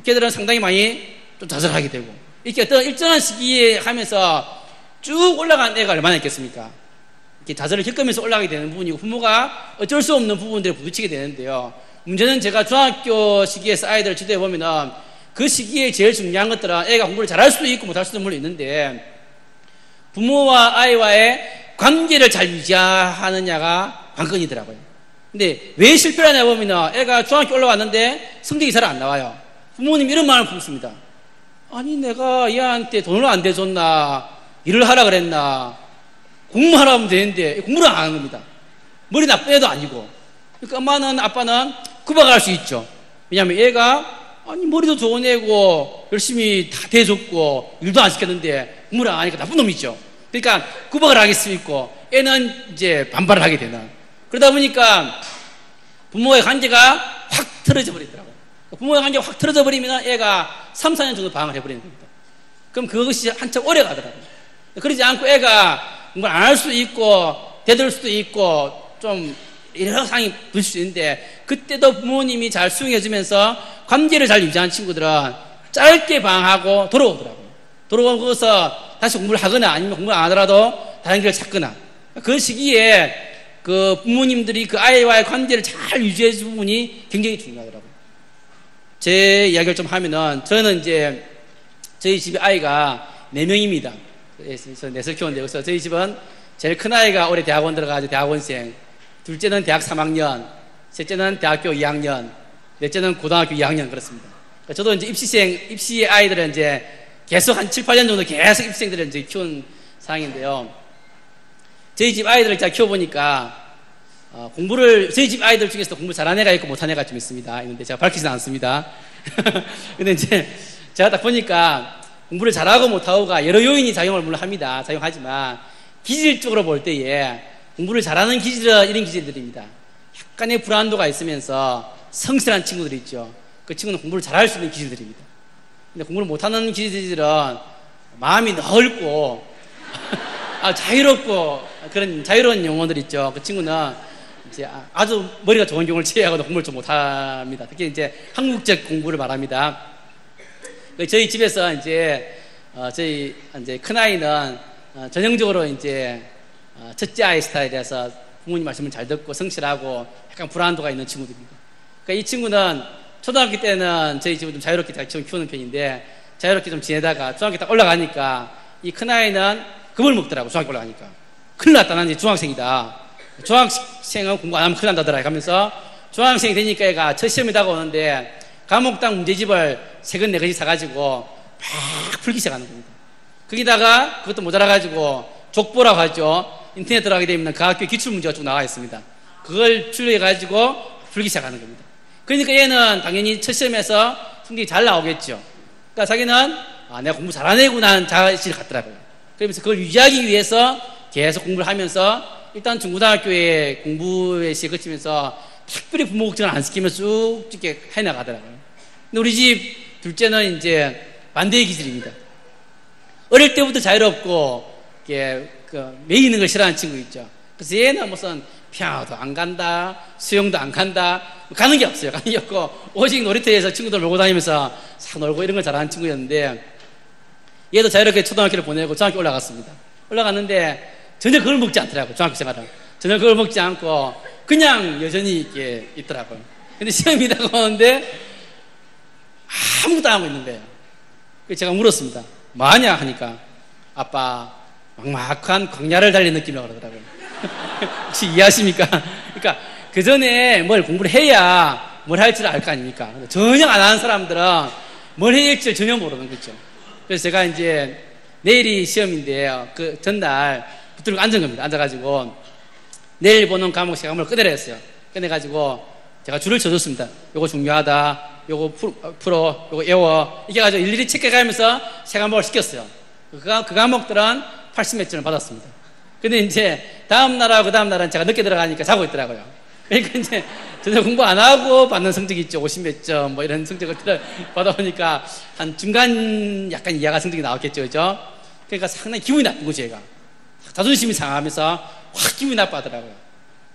걔들은 상당히 많이 좀 좌절하게 되고 이렇게 어떤 일정한 시기에 하면서 쭉 올라간 애가 얼마나 있겠습니까? 이렇게 좌절을 겪으면서 올라가게 되는 부분이고 부모가 어쩔 수 없는 부분들에 부딪히게 되는데요. 문제는 제가 중학교 시기에서 아이들을 지도해 보면은 그 시기에 제일 중요한 것들은 애가 공부를 잘할 수도 있고 못할 수도 물론 있는데 부모와 아이와의 관계를 잘 유지하느냐가 관건이더라고요. 근데 왜 실패를 하냐 보면은 애가 중학교 올라왔는데 성적이 잘 안 나와요. 부모님 이런 말을 품습니다. 아니 내가 얘한테 돈을 안 대줬나 일을 하라 그랬나 공부하라 하면 되는데 공부를 안 하는 겁니다. 머리 나쁜 애도 아니고. 그러니까 엄마는 아빠는 구박을 할 수 있죠. 왜냐하면 얘가 아니, 머리도 좋은 애고, 열심히 다 대줬고, 일도 안 시켰는데, 공부를 안 하니까 나쁜 놈이죠. 그러니까, 구박을 하게 쓰고, 애는 이제 반발을 하게 되는. 그러다 보니까, 부모의 관계가 확 틀어져 버리더라고요. 부모의 관계가 확 틀어져 버리면 애가 3, 4년 정도 방황을 해버리는 겁니다. 그럼 그것이 한참 오래 가더라고요. 그러지 않고 애가 공부를 안 할 수도 있고, 대들 수도 있고, 좀, 여러 상황이 부을 수 있는데, 그때도 부모님이 잘 수용해주면서 관계를 잘 유지하는 친구들은 짧게 방황하고 돌아오더라고요. 돌아오고서 다시 공부를 하거나 아니면 공부를 안 하더라도 다른 길을 찾거나. 그 시기에 그 부모님들이 그 아이와의 관계를 잘 유지해주는 부분이 굉장히 중요하더라고요. 제 이야기를 좀 하면은, 저는 이제 저희 집에 아이가 4명입니다. 그래서 넷을 키웠는데, 그래서 저희 집은 제일 큰 아이가 올해 대학원 들어가서 대학원생, 둘째는 대학 3학년, 셋째는 대학교 2학년, 넷째는 고등학교 2학년 그렇습니다. 저도 이제 입시의 아이들은 이제 계속 한 7, 8년 정도 계속 입시생들을 이제 키운 상황인데요. 저희 집 아이들을 제가 키워보니까, 저희 집 아이들 중에서도 공부 잘하는 애가 있고 못하는 애가 좀 있습니다. 있는데 제가 밝히지는 않습니다. 근데 이제 제가 딱 보니까 공부를 잘하고 못하고가 여러 요인이 작용을 물론 합니다. 작용하지만, 기질적으로 볼 때에 공부를 잘하는 기질은 이런 기질들입니다. 약간의 불안도가 있으면서 성실한 친구들이 있죠. 그 친구는 공부를 잘할 수 있는 기질들입니다. 근데 공부를 못하는 기질들은 마음이 넓고 자유롭고 그런 자유로운 영혼들 있죠. 그 친구는 이제 아주 머리가 좋은 경우를 제외하고도 공부를 좀 못합니다. 특히 이제 한국적 공부를 말합니다. 저희 집에서 이제 저희 이제 큰 아이는 전형적으로 이제 첫째 아이 스타일이라서 부모님 말씀을 잘 듣고 성실하고 약간 불안도가 있는 친구들입니다. 그러니까 이 친구는 초등학교 때는 저희 집을 좀 자유롭게 잘 키우는 편인데, 자유롭게 좀 지내다가 중학교 딱 올라가니까 이 큰아이는 겁을 먹더라고. 중학교 올라가니까 큰일 났다, 난 이제 중학생이다, 중학생은 공부 안 하면 큰일 난다더라 하면서 중학생이 되니까 애가 첫 시험이 다가오는데 과목당 문제집을 3권 4권씩 사가지고 막 풀기 시작하는 겁니다. 거기다가 그것도 모자라가지고 족보라고 하죠. 인터넷 들어가게 되면 그 학교 기출문제가 쭉 나와 있습니다. 그걸 출력해가지고 풀기 시작하는 겁니다. 그러니까 얘는 당연히 첫 시험에서 성적이 잘 나오겠죠. 그러니까 자기는 내가 공부 잘하는 애구나 하는 자신을 갖더라고요. 그러면서 그걸 유지하기 위해서 계속 공부를 하면서 일단 중고등학교에 공부에 시에 거치면서 특별히 부모 걱정을 안 시키면서 쭉 이렇게 해나가더라고요. 근데 우리 집 둘째는 이제 반대의 기질입니다. 어릴 때부터 자유롭고 매일 있는 걸 싫어하는 친구 있죠. 그래서 얘는 무슨 피아노도 안 간다, 수영도 안 간다, 가는 게 없어요. 가는 게 없고 오직 놀이터에서 친구들 놀고 다니면서 싹 놀고 이런 걸 잘하는 친구였는데, 얘도 자유롭게 초등학교를 보내고 중학교 올라갔습니다. 올라갔는데 전혀 그걸 먹지 않더라고요. 중학교 생활은 전혀 그걸 먹지 않고 그냥 여전히 이렇게 있더라고요. 근데 시험이 다가오는데 아무것도 안 하고 있는 거예요. 그래서 제가 물었습니다. 뭐하냐 하니까 아빠 막막한 광야를 달린 느낌이라고 그러더라고요. 혹시 이해하십니까? 그러니까 그 전에 뭘 공부를 해야 뭘 할 줄 알 거 아닙니까? 전혀 안 하는 사람들은 뭘 해야 할지 전혀 모르는 거죠. 그래서 제가 이제 내일이 시험인데요. 그 전날 붙들고 앉은 겁니다. 앉아가지고 내일 보는 과목 세 과목을 꺼내라 했어요. 꺼내가지고 제가 줄을 쳐줬습니다. 요거 중요하다, 요거 풀어, 요거 외워, 이렇게 해가지고 일일이 체크해가면서 세 과목을 시켰어요. 그 과목들은 80몇 점을 받았습니다. 근데 이제 다음날하고 그 다음날은 제가 늦게 들어가니까 자고 있더라고요. 그러니까 이제 전혀 공부 안 하고 받는 성적이 있죠. 50몇 점 뭐 이런 성적을 받아보니까 한 중간 약간 이하가 성적이 나왔겠죠. 그죠? 그러니까 상당히 기분이 나쁜 거죠. 얘가 자존심이 상하면서 확 기분이 나빠하더라고요.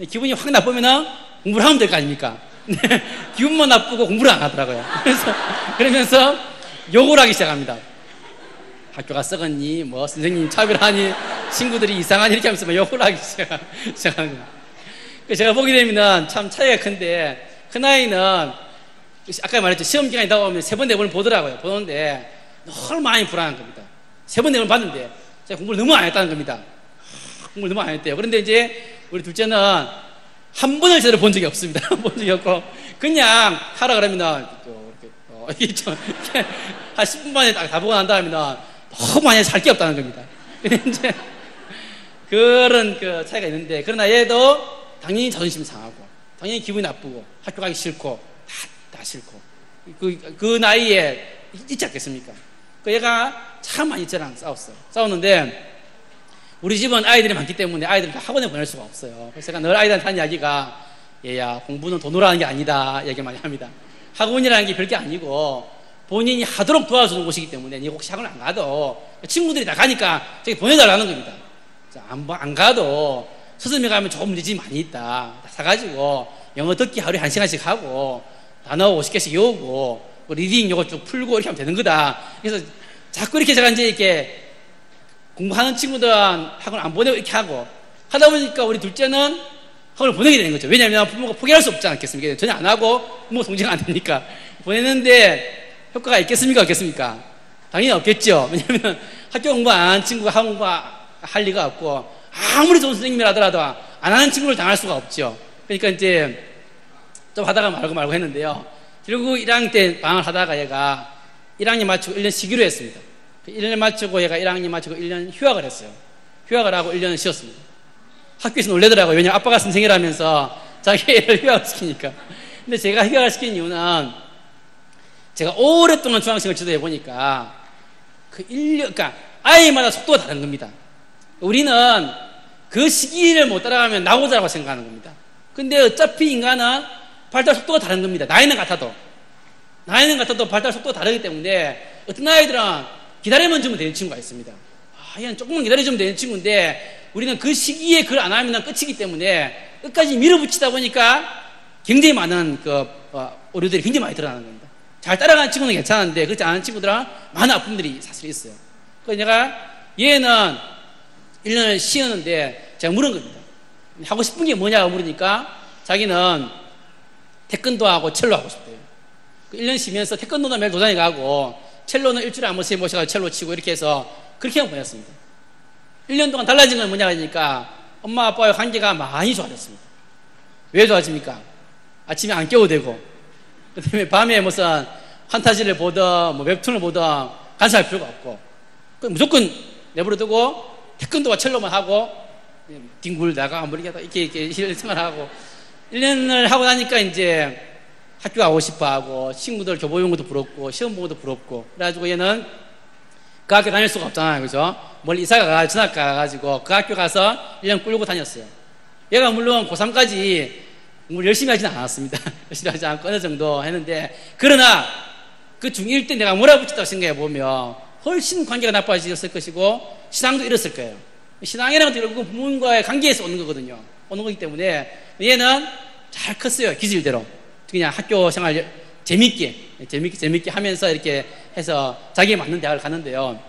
기분이 확 나쁘면 공부를 하면 될 거 아닙니까? 기분만 나쁘고 공부를 안 하더라고요. 그러면서 욕을 하기 시작합니다. 학교가 썩었니? 뭐 선생님 차별하니? 친구들이 이상하니? 이렇게 하면서 욕을 하기 시작하는 거예요. 제가 보게 되면 참 차이가 큰데, 큰아이는 아까 말했죠. 시험 기간이 다가오면 3번, 4번을 보더라고요. 보는데 너무 많이 불안한 겁니다. 3번, 4번 봤는데 제가 공부를 너무 안 했다는 겁니다. 공부를 너무 안 했대요. 그런데 이제 우리 둘째는 한 번을 제대로 본 적이 없습니다. 본 적이 없고 그냥 하라 그러면 이렇게 좀 한 10분 만에 다 보고 난 다음에 너무 많이 살 게 없다는 겁니다. 근데 이제 그런 그 차이가 있는데, 그러나 얘도 당연히 자존심 상하고 당연히 기분이 나쁘고 학교 가기 싫고 다 싫고 그 나이에 있지 않겠습니까? 그 얘가 참 많이 저랑 싸웠어요. 싸웠는데 우리 집은 아이들이 많기 때문에 아이들을 다 학원에 보낼 수가 없어요. 그래서 제가 늘 아이들한테 하는 이야기가 얘야 공부는 돈으로 하는 게 아니다 얘기 많이 합니다. 학원이라는 게 별게 아니고 본인이 하도록 도와주는 곳이기 때문에 니 혹시 학원 안 가도 친구들이 다 가니까 저기 보내달라는 겁니다. 안 가도 서점에 가면 좋은 문제집이 많이 있다. 사가지고 영어 듣기 하루에 1시간씩 하고 단어 50개씩 외우고 리딩 요거 쭉 풀고 이렇게 하면 되는 거다. 그래서 자꾸 이렇게 제가 이제 이렇게 공부하는 친구들은 학원 안 보내고 이렇게 하고 하다 보니까 우리 둘째는 학원을 보내게 되는 거죠. 왜냐하면 부모가 포기할 수 없지 않겠습니까? 전혀 안 하고 부모 성적이 안 되니까 보내는데 효과가 있겠습니까? 없겠습니까? 당연히 없겠죠. 왜냐하면 학교 공부 안 하는 친구가 학원 공부 할 리가 없고 아무리 좋은 선생님이라 하더라도 안 하는 친구를 당할 수가 없죠. 그러니까 이제 좀 하다가 말고 했는데요. 결국 1학년 때 방학을 하다가 얘가 1학년 마치고 1년 쉬기로 했습니다. 1년 마치고 얘가 1학년 마치고 1년 휴학을 했어요. 휴학을 하고 1년을 쉬었습니다. 학교에서 놀래더라고요. 왜냐면 아빠가 선생이라면서 자기 애를 휴학을 시키니까. 근데 제가 휴학을 시킨 이유는 제가 오랫동안 중학생을 지도해 보니까 그러니까 아이마다 속도가 다른 겁니다. 우리는 그 시기를 못 따라가면 나오자라고 생각하는 겁니다. 근데 어차피 인간은 발달 속도가 다른 겁니다. 나이는 같아도 발달 속도가 다르기 때문에 어떤 아이들은 기다리면 주면 되는 친구가 있습니다. 얘는 조금만 기다려주면 되는 친구인데 우리는 그 시기에 그걸 안 하면 끝이기 때문에 끝까지 밀어붙이다 보니까 굉장히 많은 오류들이 굉장히 많이 드러나는 겁니다. 잘 따라가는 친구는 괜찮은데 그렇지 않은 친구들은 많은 아픔들이 사실 있어요. 그래서 내가 얘는 1년을 쉬었는데 제가 물은 겁니다. 하고 싶은 게 뭐냐고 물으니까 자기는 태권도하고 첼로 하고 싶대요. 1년 쉬면서 태권도는 매일 도장에 가고 첼로는 일주일에 한 번씩 모셔가지고 첼로 치고 이렇게 해서 그렇게 하고 보냈습니다. 1년 동안 달라진 건 뭐냐 하니까 엄마 아빠와의 관계가 많이 좋아졌습니다. 왜 좋아집니까? 아침에 안 깨워도 되고 그다음에 밤에 무슨 판타지를 보든 뭐 웹툰을 보든 간섭할 필요가 없고 무조건 내버려두고 태권도와 첼로만 하고 뒹굴다가 뭐 이렇게 생활하고 1년을 하고 나니까 이제 학교 가고 싶어 하고 친구들 교복 입은 것도 부럽고 시험 보는 것도 부럽고 그래가지고 얘는 그 학교 다닐 수가 없잖아요. 그죠? 멀리 이사 가가지고 전학 가가지고 그 학교 가서 1년 끌고 다녔어요. 얘가 물론 고3까지 공부를 열심히 하지는 않았습니다. 열심히 하지 않고 어느 정도 했는데 그러나 그 중1 때 내가 몰아붙였다고 생각해 보면 훨씬 관계가 나빠졌을 것이고 신앙도 잃었을 거예요. 신앙이라는 것도 결국 부모님과의 관계에서 오는 거거든요. 오는 거기 때문에 얘는 잘 컸어요. 기질대로. 그냥 학교 생활 재밌게 하면서 이렇게 해서 자기에 맞는 대학을 갔는데요.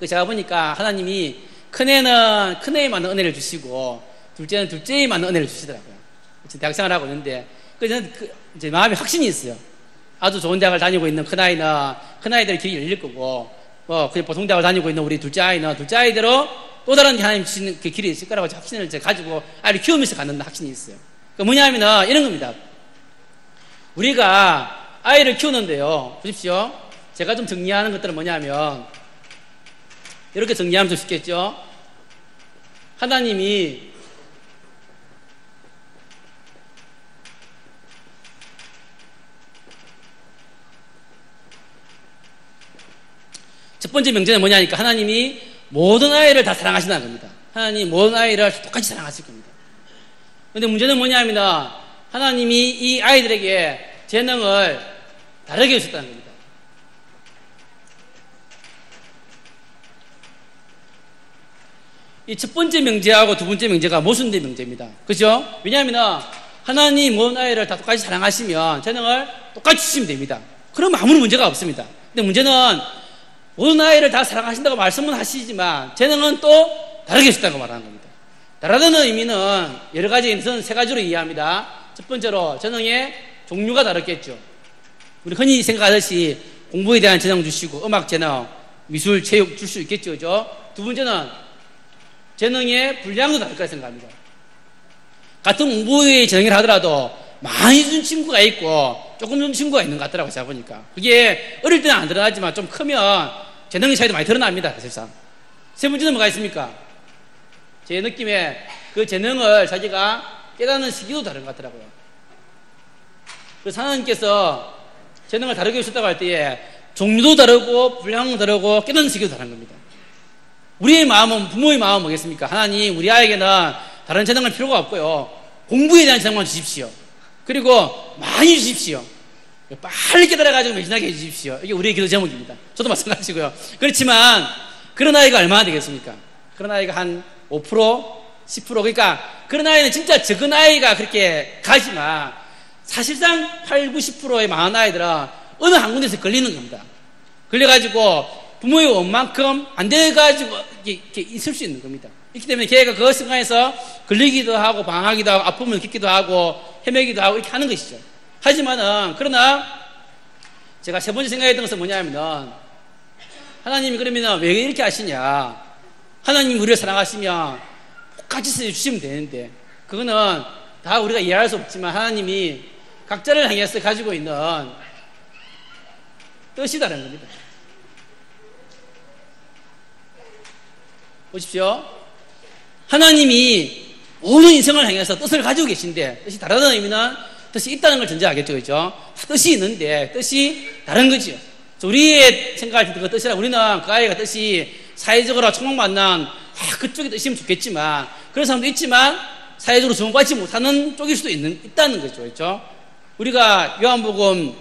제가 보니까 하나님이 큰애는 큰애에 맞는 은혜를 주시고 둘째는 둘째에 맞는 은혜를 주시더라고요. 지금 대학 생활을 하고 있는데 저는 제 마음에 확신이 있어요. 아주 좋은 대학을 다니고 있는 큰아이들 길이 열릴 거고 그냥 보통 대학을 다니고 있는 우리 둘째 아이대로 또 다른 하나님 주시는 그 길이 있을 거라고 확신을 제가 가지고 아이를 키우면서 갖는 확신이 있어요. 뭐냐면은 이런 겁니다. 우리가 아이를 키우는데요. 보십시오. 제가 좀 정리하는 것들은 뭐냐면 이렇게 정리하면 좀 쉽겠죠. 하나님이 첫 번째 명제는 뭐냐니까 하나님이 모든 아이를 다 사랑하신다는 겁니다. 하나님이 모든 아이를 똑같이 사랑하실 겁니다. 그런데 문제는 뭐냐면 하나님이 이 아이들에게 재능을 다르게 주셨다는 겁니다. 이 첫 번째 명제하고 두 번째 명제가 모순된 명제입니다. 그죠? 왜냐하면 하나님 모든 아이를 다 똑같이 사랑하시면 재능을 똑같이 주시면 됩니다. 그러면 아무런 문제가 없습니다. 근데 문제는 모든 아이를 다 사랑하신다고 말씀은 하시지만 재능은 또 다르게 주셨다고 말하는 겁니다. 다르다는 의미는 여러 가지에서는 세 가지로 이해합니다. 첫 번째로 재능의 종류가 다르겠죠. 우리 흔히 생각하듯이 공부에 대한 재능 주시고 음악 재능, 미술, 체육 줄 수 있겠죠. 그죠? 두 번째는 재능의 분량도 다를 거라 생각합니다. 같은 공부에 재능을 하더라도 많이 준 친구가 있고 조금 준 친구가 있는 것 같더라고요. 제가 보니까 그게 어릴 때는 안 드러나지만 좀 크면 재능의 차이도 많이 드러납니다. 사실상. 세 번째는 뭐가 있습니까? 제 느낌에 그 재능을 자기가 깨닫는 시기도 다른 것 같더라고요. 그래서 하나님께서 재능을 다르게 주셨다고 할 때에 종류도 다르고 분량도 다르고 깨닫는 시기도 다른 겁니다. 우리의 마음은, 부모의 마음은 뭐겠습니까? 하나님, 우리 아이에게는 다른 재능은 필요가 없고요, 공부에 대한 재능만 주십시오. 그리고 많이 주십시오. 빨리 깨달아가지고 매진하게 해주십시오. 이게 우리의 기도 제목입니다. 저도 마찬가지고요. 그렇지만 그런 아이가 얼마나 되겠습니까? 그런 아이가 한 5%, 10%. 그러니까 그런 아이는 진짜 적은 아이가 그렇게 가지만 사실상 8, 90%의 많은 아이들은 어느 한 군데서 걸리는 겁니다. 걸려가지고 부모의 원만큼 안 돼가지고 이렇게 있을 수 있는 겁니다. 있기 때문에 걔가 그 순간에서 걸리기도 하고 방황하기도 하고 아픔을 느끼기도 하고 헤매기도 하고 이렇게 하는 것이죠. 하지만은 그러나 제가 세 번째 생각했던 것은 뭐냐면은 하나님이 그러면 왜 이렇게 하시냐, 하나님이 우리를 사랑하시면 똑같이 주시면 되는데 그거는 다 우리가 이해할 수 없지만 하나님이 각자를 향해서 가지고 있는 뜻이 다른 겁니다. 보십시오. 하나님이 모든 인생을 향해서 뜻을 가지고 계신데 뜻이 다르다는 의미는 뜻이 있다는 걸 전제하겠죠. 그렇죠? 뜻이 있는데 뜻이 다른 거지요. 우리의 생각할 때 그 뜻이라 우리는 그 아이가 뜻이 사회적으로 총망받는 그쪽의 뜻이면 좋겠지만 그런 사람도 있지만 사회적으로 주목받지 못하는 쪽일 수도 있다는 거죠. 그렇죠? 우리가 요한복음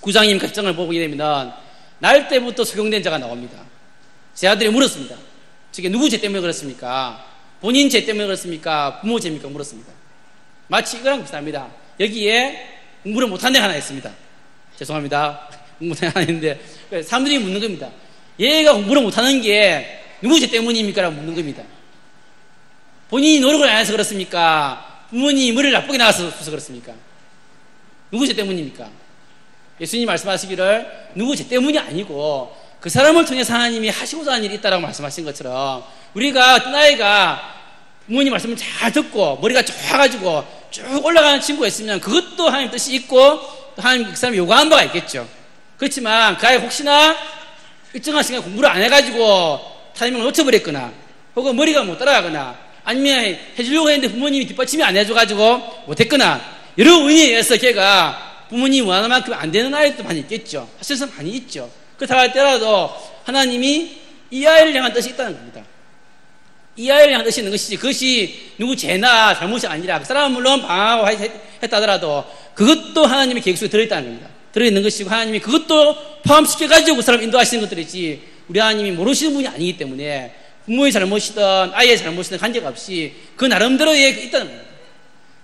9장님 결정을 보게 되면 날 때부터 소경된 자가 나옵니다. 제 아들이 물었습니다. 저게 누구 죄 때문에 그렇습니까? 본인 죄 때문에 그렇습니까? 부모 죄입니까? 물었습니다. 마치 이거랑 비슷합니다. 여기에 공부를 못한 데가 하나 있습니다. 죄송합니다. 공부를 하나 있는데 사람들이 묻는 겁니다. 얘가 공부를 못하는 게 누구 죄 때문입니까? 라고 묻는 겁니다. 본인이 노력을 안 해서 그렇습니까? 부모님이 머리를 나쁘게 나가서 그렇습니까? 누구 죄 때문입니까? 예수님이 말씀하시기를 누구 죄 때문이 아니고 그 사람을 통해서 하나님이 하시고자 하는 일이 있다라고 말씀하신 것처럼 우리가 어떤 아이가 부모님 말씀을 잘 듣고 머리가 좋아가지고 쭉 올라가는 친구가 있으면 그것도 하나님 뜻이 있고 또 하나님 그 사람이 요구하는 바가 있겠죠. 그렇지만 그 아이 혹시나 일정한 시간 공부를 안 해가지고 타이밍을 놓쳐버렸거나 혹은 머리가 못 따라가거나 아니면 해주려고 했는데 부모님이 뒷받침이 안 해줘가지고 못했거나 여러 원인에 의해서 걔가 부모님이 원하는 만큼 안 되는 아이도 많이 있겠죠. 사실상 많이 있죠. 그렇다고 할 때라도 하나님이 이 아이를 향한 뜻이 있다는 겁니다. 이 아이를 향한 뜻이 있는 것이지 그것이 누구 죄나 잘못이 아니라 그 사람은 물론 방황하고 했다 하더라도 그것도 하나님의 계획 속에 들어있다는 겁니다. 들어있는 것이고 하나님이 그것도 포함시켜가지고 그 사람을 인도하시는 것들이지 우리 하나님이 모르시는 분이 아니기 때문에 부모의 잘못이든 아이의 잘못이든 관계가 없이 그 나름대로의 있다는 겁니다.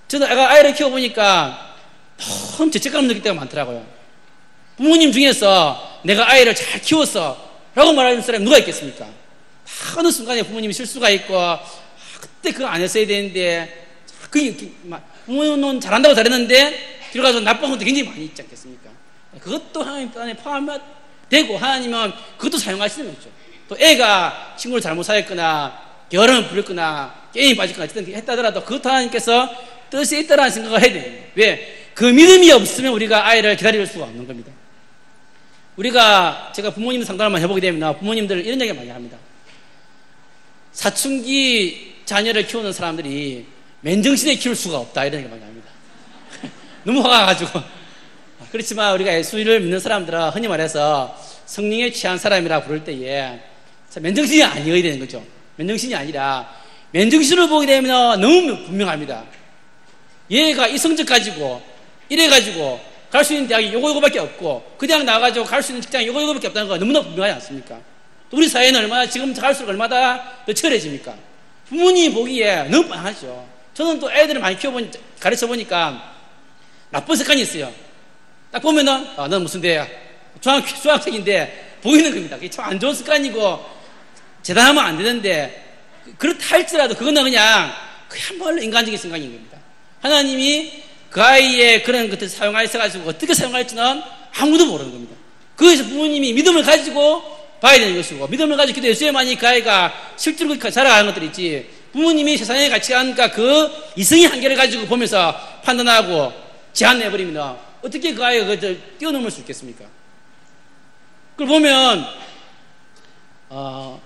저도 아이를 키워보니까 너무 죄책감 느낄 때가 많더라고요. 부모님 중에서 내가 아이를 잘 키웠어 라고 말하는 사람이 누가 있겠습니까? 다 어느 순간에 부모님이 실수가 있고 그때 그거 안 했어야 되는데 부모님은 잘한다고 잘했는데 들어가서 나쁜 것도 굉장히 많이 있지 않겠습니까? 그것도 하나님 안에 포함되고 하나님은 그것도 사용하시는 거죠. 또 애가 친구를 잘못 사귀었거나 결혼을 부렸거나 게임에 빠졌거나 했다더라도 그것도 하나님께서 뜻이 있다라는 생각을 해야 돼요. 왜? 그 믿음이 없으면 우리가 아이를 기다릴 수가 없는 겁니다. 제가 부모님 상담을 해보게 되면 부모님들 이런 얘기 많이 합니다. 사춘기 자녀를 키우는 사람들이 맨정신에 키울 수가 없다 이런 얘기 많이 합니다. 너무 화가 나가지고. 그렇지만 우리가 예수를 믿는 사람들은 흔히 말해서 성령에 취한 사람이라 부를 때에 맨정신이 아니어야 되는 거죠. 맨정신이 아니라 맨정신을 보게 되면 너무 분명합니다. 얘가 이 성적 가지고 이래가지고 갈 수 있는 대학이 요거밖에 없고 그 대학 나와가지고 갈 수 있는 직장이 요거밖에 없다는 거 너무나 분명하지 않습니까? 또 우리 사회는 얼마나 지금 갈수록 얼마나 더 처해집니까? 부모님이 보기에 너무 뻔하죠. 저는 또 애들을 많이 가르쳐보니까 나쁜 습관이 있어요. 딱 보면은 넌 무슨 대야 중학생인데 보이는 겁니다. 그게 참 안 좋은 습관이고 재단하면 안 되는데 그렇다 할지라도 그거는 그야말로 인간적인 생각인 겁니다. 하나님이 그 아이의 그런 것들을 사용하셔가지고 어떻게 사용할지는 아무도 모르는 겁니다. 그래서 부모님이 믿음을 가지고 봐야 되는 것이고 믿음을 가지고 기도했어야만이 그 아이가 실제로 자라가는 것들이지 부모님이 세상에 같이 하니까 그 이성의 한계를 가지고 보면서 판단하고 제한해버리면 어떻게 그 아이가 그걸 뛰어넘을 수 있겠습니까? 그걸 보면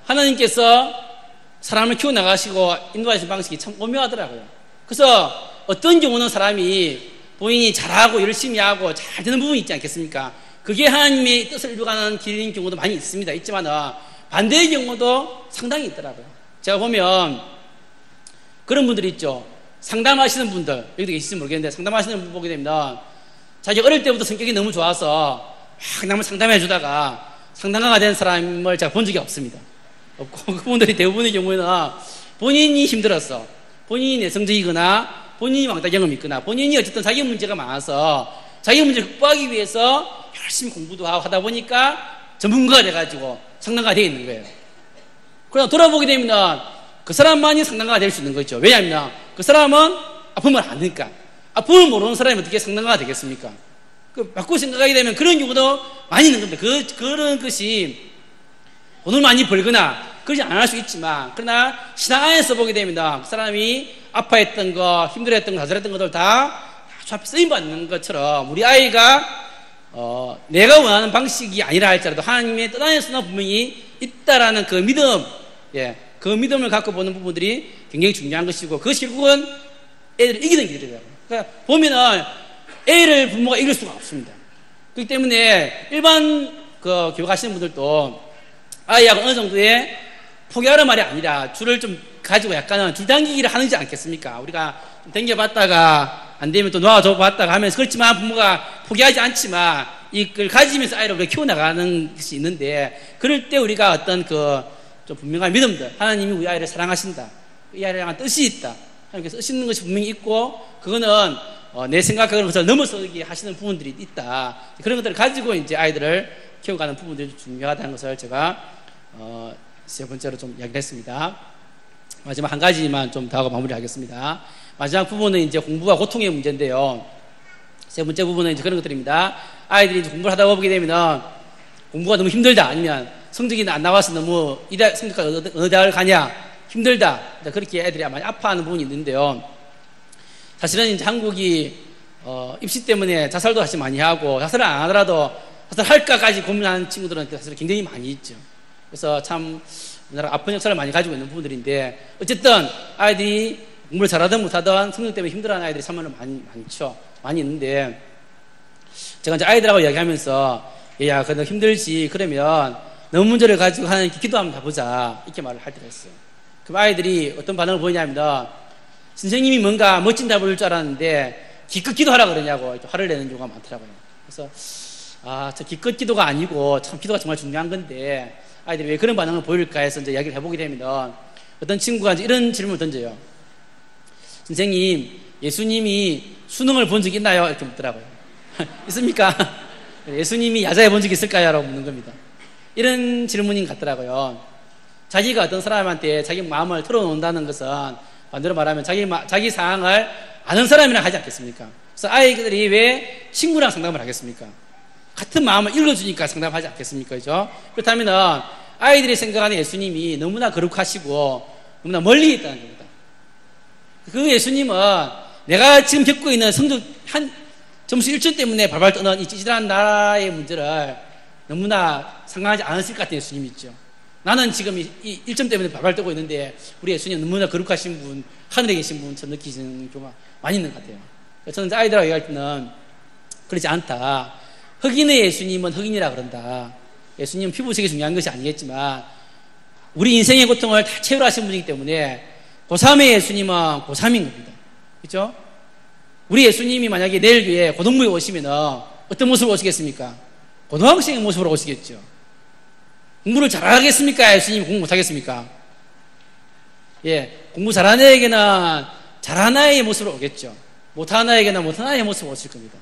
하나님께서 사람을 키워나가시고 인도하시는 방식이 참 오묘하더라고요. 그래서 어떤 경우는 사람이 본인이 잘하고 열심히 하고 잘 되는 부분이 있지 않겠습니까? 그게 하나님의 뜻을 이루어가는 길인 경우도 많이 있습니다. 있지만 반대의 경우도 상당히 있더라고요. 제가 보면 그런 분들이 있죠. 상담하시는 분들, 여기도 계실지 모르겠는데 상담하시는 분 보게 되면 자기 어릴 때부터 성격이 너무 좋아서 막 남을 상담해 주다가 상담가가 된 사람을 제가 본 적이 없습니다. 없고 그분들이 대부분의 경우에는 본인이 힘들었어, 본인이 내성적이거나 본인이 왕따 경험이 있거나 본인이 어쨌든 자기 문제가 많아서 자기 문제를 극복하기 위해서 열심히 공부도 하고 하다 보니까 전문가가 돼가지고 상담가가 되어 있는 거예요. 그러나 돌아보게 되면 그 사람만이 상담가가 될 수 있는 거죠. 왜냐하면 그 사람은 아픔을 아니까. 아픔을 모르는 사람이 어떻게 상담가가 되겠습니까? 바꾸고 생각하게 되면 그런 경우도 많이 있는 겁니다. 그런 것이 돈을 많이 벌거나 그러지 않을 수 있지만, 그러나 신앙 안에서 보게 되면 그 사람이 아파했던 거, 힘들었던 거, 좌절했던 것들 다 앞에 쓰임받는 것처럼 우리 아이가 내가 원하는 방식이 아니라 할지라도 하나님의 뜻 안에서는 분명히 있다라는 그 믿음, 그 믿음을 갖고 보는 부분들이 굉장히 중요한 것이고, 그것이 결국은 애들을 이기는 길이더라고요. 그러니까 보면은 애를 부모가 이길 수가 없습니다. 그렇기 때문에 일반 교육하시는 분들도 아이하고 어느 정도의 포기하는 말이 아니라 줄을 좀 가지고 약간은 줄당기기를 하는지 않겠습니까? 우리가 당겨봤다가 안 되면 또 놓아줘 봤다가 하면서, 그렇지만 부모가 포기하지 않지만 이걸 가지면서 아이를 우리가 키워나가는 것이 있는데, 그럴 때 우리가 어떤 좀 분명한 믿음들, 하나님이 우리 아이를 사랑하신다, 이 아이를 향한 뜻이 있다, 하나님께서 쓰시는 것이 분명히 있고, 그거는 내 생각하는 것을 넘어서게 하시는 부분들이 있다. 그런 것들을 가지고 이제 아이들을 키워가는 부분들이 중요하다는 것을 제가 세 번째로 좀 이야기를 했습니다. 마지막 한 가지만 좀 더 하고 마무리하겠습니다. 마지막 부분은 이제 공부와 고통의 문제인데요. 세 번째 부분은 이제 그런 것들입니다. 아이들이 이제 공부를 하다 보게 되면 공부가 너무 힘들다, 아니면 성적이 안 나와서 너무 성적까지 어느 대학을 가냐, 힘들다, 그렇게 애들이 많이 아파하는 부분이 있는데요. 사실은 이제 한국이 입시 때문에 자살도 사실 많이 하고, 자살을 안 하더라도 자살할까까지 고민하는 친구들은 사실 굉장히 많이 있죠. 그래서 참 우리나라가 아픈 역사를 많이 가지고 있는 부분들인데, 어쨌든 아이들이 공부를 잘하든 못하든 성적 때문에 힘들어하는 아이들이 참으로 많죠. 많이 있는데, 제가 이제 아이들하고 이야기하면서 얘야 너 힘들지, 그러면 너무 문제를 가지고 하나님께 기도 한번 가보자, 이렇게 말을 할 때가 있어요. 그럼 아이들이 어떤 반응을 보이냐면, 선생님이 뭔가 멋진 답을 줄 줄 알았는데 기껏 기도하라 그러냐고 이렇게 화를 내는 경우가 많더라고요. 그래서 저 기껏 기도가 아니고 참 기도가 정말 중요한 건데 아이들이 왜 그런 반응을 보일까 해서 이제 이야기를 해보게 되면, 어떤 친구가 이제 이런 질문을 던져요. 선생님, 예수님이 수능을 본 적이 있나요? 이렇게 묻더라고요. 있습니까? 예수님이 야자해 본 적이 있을까요? 라고 묻는 겁니다. 이런 질문인 것 같더라고요. 자기가 어떤 사람한테 자기 마음을 털어놓는다는 것은 반대로 말하면 자기 상황을 아는 사람이랑 하지 않겠습니까? 그래서 아이들이 왜 친구랑 상담을 하겠습니까? 같은 마음을 읽어주니까 상담하지 않겠습니까? 그죠? 그렇다면 아이들이 생각하는 예수님이 너무나 거룩하시고 너무나 멀리 있다는 겁니다. 그 예수님은 내가 지금 겪고 있는 성적 점수 1점 때문에 발발 떠는 이 찌질한 나라의 문제를 너무나 상관하지 않으실 것 같은 예수님이 있죠. 나는 지금 이 1점 때문에 발발 떠고 있는데 우리 예수님 너무나 거룩하신 분, 하늘에 계신 분처럼 느끼시는 경우가 많이 있는 것 같아요. 저는 아이들하고 얘기할 때는 그렇지 않다. 흑인의 예수님은 흑인이라 그런다. 예수님은 피부색이 중요한 것이 아니겠지만 우리 인생의 고통을 다 채울하신 분이기 때문에 고3의 예수님은 고3인 겁니다. 그렇죠? 우리 예수님이 만약에 내일 교회에 고등부에 오시면 어떤 모습으로 오시겠습니까? 고등학생의 모습으로 오시겠죠. 공부를 잘하겠습니까? 예수님이 공부 못하겠습니까? 공부 잘하는 애에게는 잘하는 아이의 모습으로 오겠죠. 못하는 아이에게는 못하는 아이의 모습으로 오실 겁니다.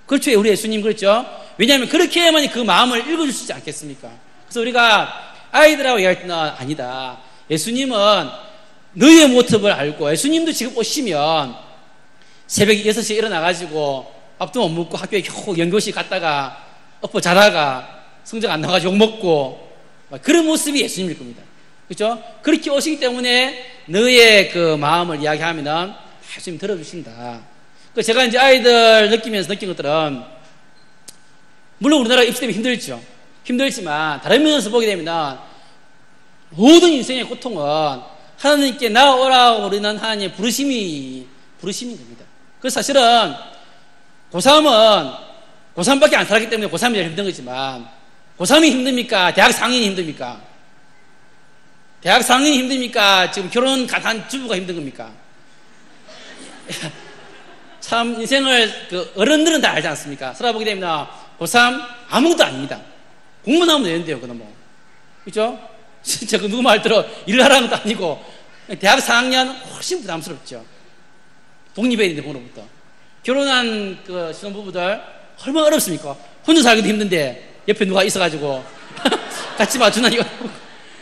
그렇죠. 우리 예수님 그렇죠. 왜냐하면 그렇게 해야만 그 마음을 읽어주시지 않겠습니까? 그래서 우리가 아이들하고 얘기할 때는 아니다. 예수님은 너의 모습을 알고, 예수님도 지금 오시면 새벽 6시에 일어나가지고 밥도 못 먹고 학교에 겨우 연교시 갔다가 엎어 자다가 성적 안 나가지고 욕먹고 그런 모습이 예수님일 겁니다. 그렇죠? 그렇게 오시기 때문에 너의 그 마음을 이야기하면 예수님 들어주신다. 제가 이제 아이들 느끼면서 느낀 것들은, 물론 우리나라 입시 때문에 힘들죠. 힘들지만 다른 면에서 보게 되면 모든 인생의 고통은 하나님께 나오라고 그러는 하나님의 부르심인 겁니다. 그래서 사실은 고3은 고3밖에 안 살았기 때문에 고3이 제일 힘든 거지만 고3이 힘듭니까? 대학 4학년이 힘듭니까? 대학 4학년이 힘듭니까? 지금 결혼 갓한 주부가 힘든 겁니까? 참 인생을 그 어른들은 다 알지 않습니까? 살아보게 되면 고3 아무것도 아닙니다. 공부만 하면 되는데요, 그건 뭐. 그죠? 진짜 그 누구 말 들어 일을 하라는 것도 아니고 대학 4학년 훨씬 부담스럽죠. 독립해야 되는데, 그로부터. 결혼한 그 신혼부부들 얼마나 어렵습니까? 혼자 살기도 힘든데 옆에 누가 있어가지고 같이 맞추나 이거.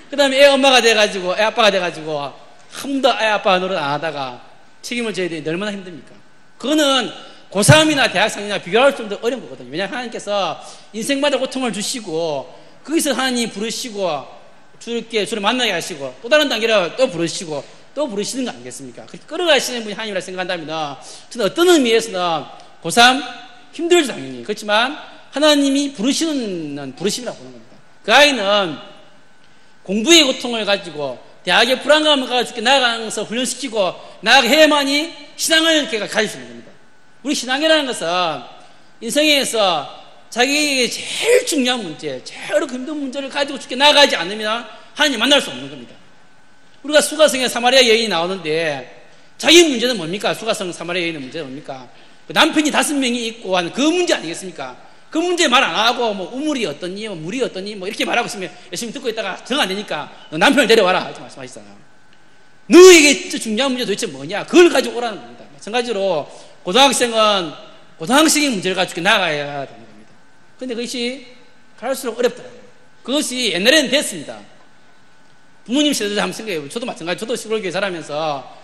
그 다음에 애 엄마가 돼가지고 애 아빠가 돼가지고 한 번도 애 아빠 노릇 안 하다가 책임을 져야 되는데 얼마나 힘듭니까? 그거는 고3이나 대학 4학년이나 비교할 좀 더 어려운 거거든요. 왜냐하면 하나님께서 인생마다 고통을 주시고 거기서 하나님 부르시고 주를 만나게 하시고 또 다른 단계로 또 부르시고 또 부르시는 거 아니겠습니까? 그렇게 끌어가시는 분이 하나님이라 생각한다면 저는 어떤 의미에서는 고3 힘들죠, 당연히. 그렇지만 하나님이 부르시는 부르심이라고 보는 겁니다. 그 아이는 공부의 고통을 가지고 대학의 불안감을 가지고 나아가면서 훈련시키고 나아가게 해야만이 신앙을 걔가 가질 수 있는 겁니다. 우리 신앙이라는 것은 인생에서 자기에게 제일 중요한 문제, 제일 어렵고 힘든 문제를 가지고 죽게 나아가지 않으면 하나님 만날 수 없는 겁니다. 우리가 수가성의 사마리아 여인이 나오는데 자기 문제는 뭡니까? 수가성 사마리아 여인의 문제는 뭡니까? 남편이 5명이 있고 하는 그 문제 아니겠습니까? 그 문제 말 안 하고 뭐 우물이 어떠니, 뭐 물이 어떠니, 뭐 이렇게 말하고 있으면 열심히 듣고 있다가 정 안 되니까 너 남편을 데려와라 이렇게 말씀하시잖아요. 너에게 중요한 문제 도대체 뭐냐? 그걸 가지고 오라는 겁니다. 마찬가지로 고등학생은 고등학생의 문제를 가지고 나가야 되는 겁니다. 그런데 그것이 갈수록 어렵더라고요. 그것이 옛날에는 됐습니다. 부모님 세대도 한번 생각해보세요. 저도 마찬가지. 저도 시골 교회 자라면서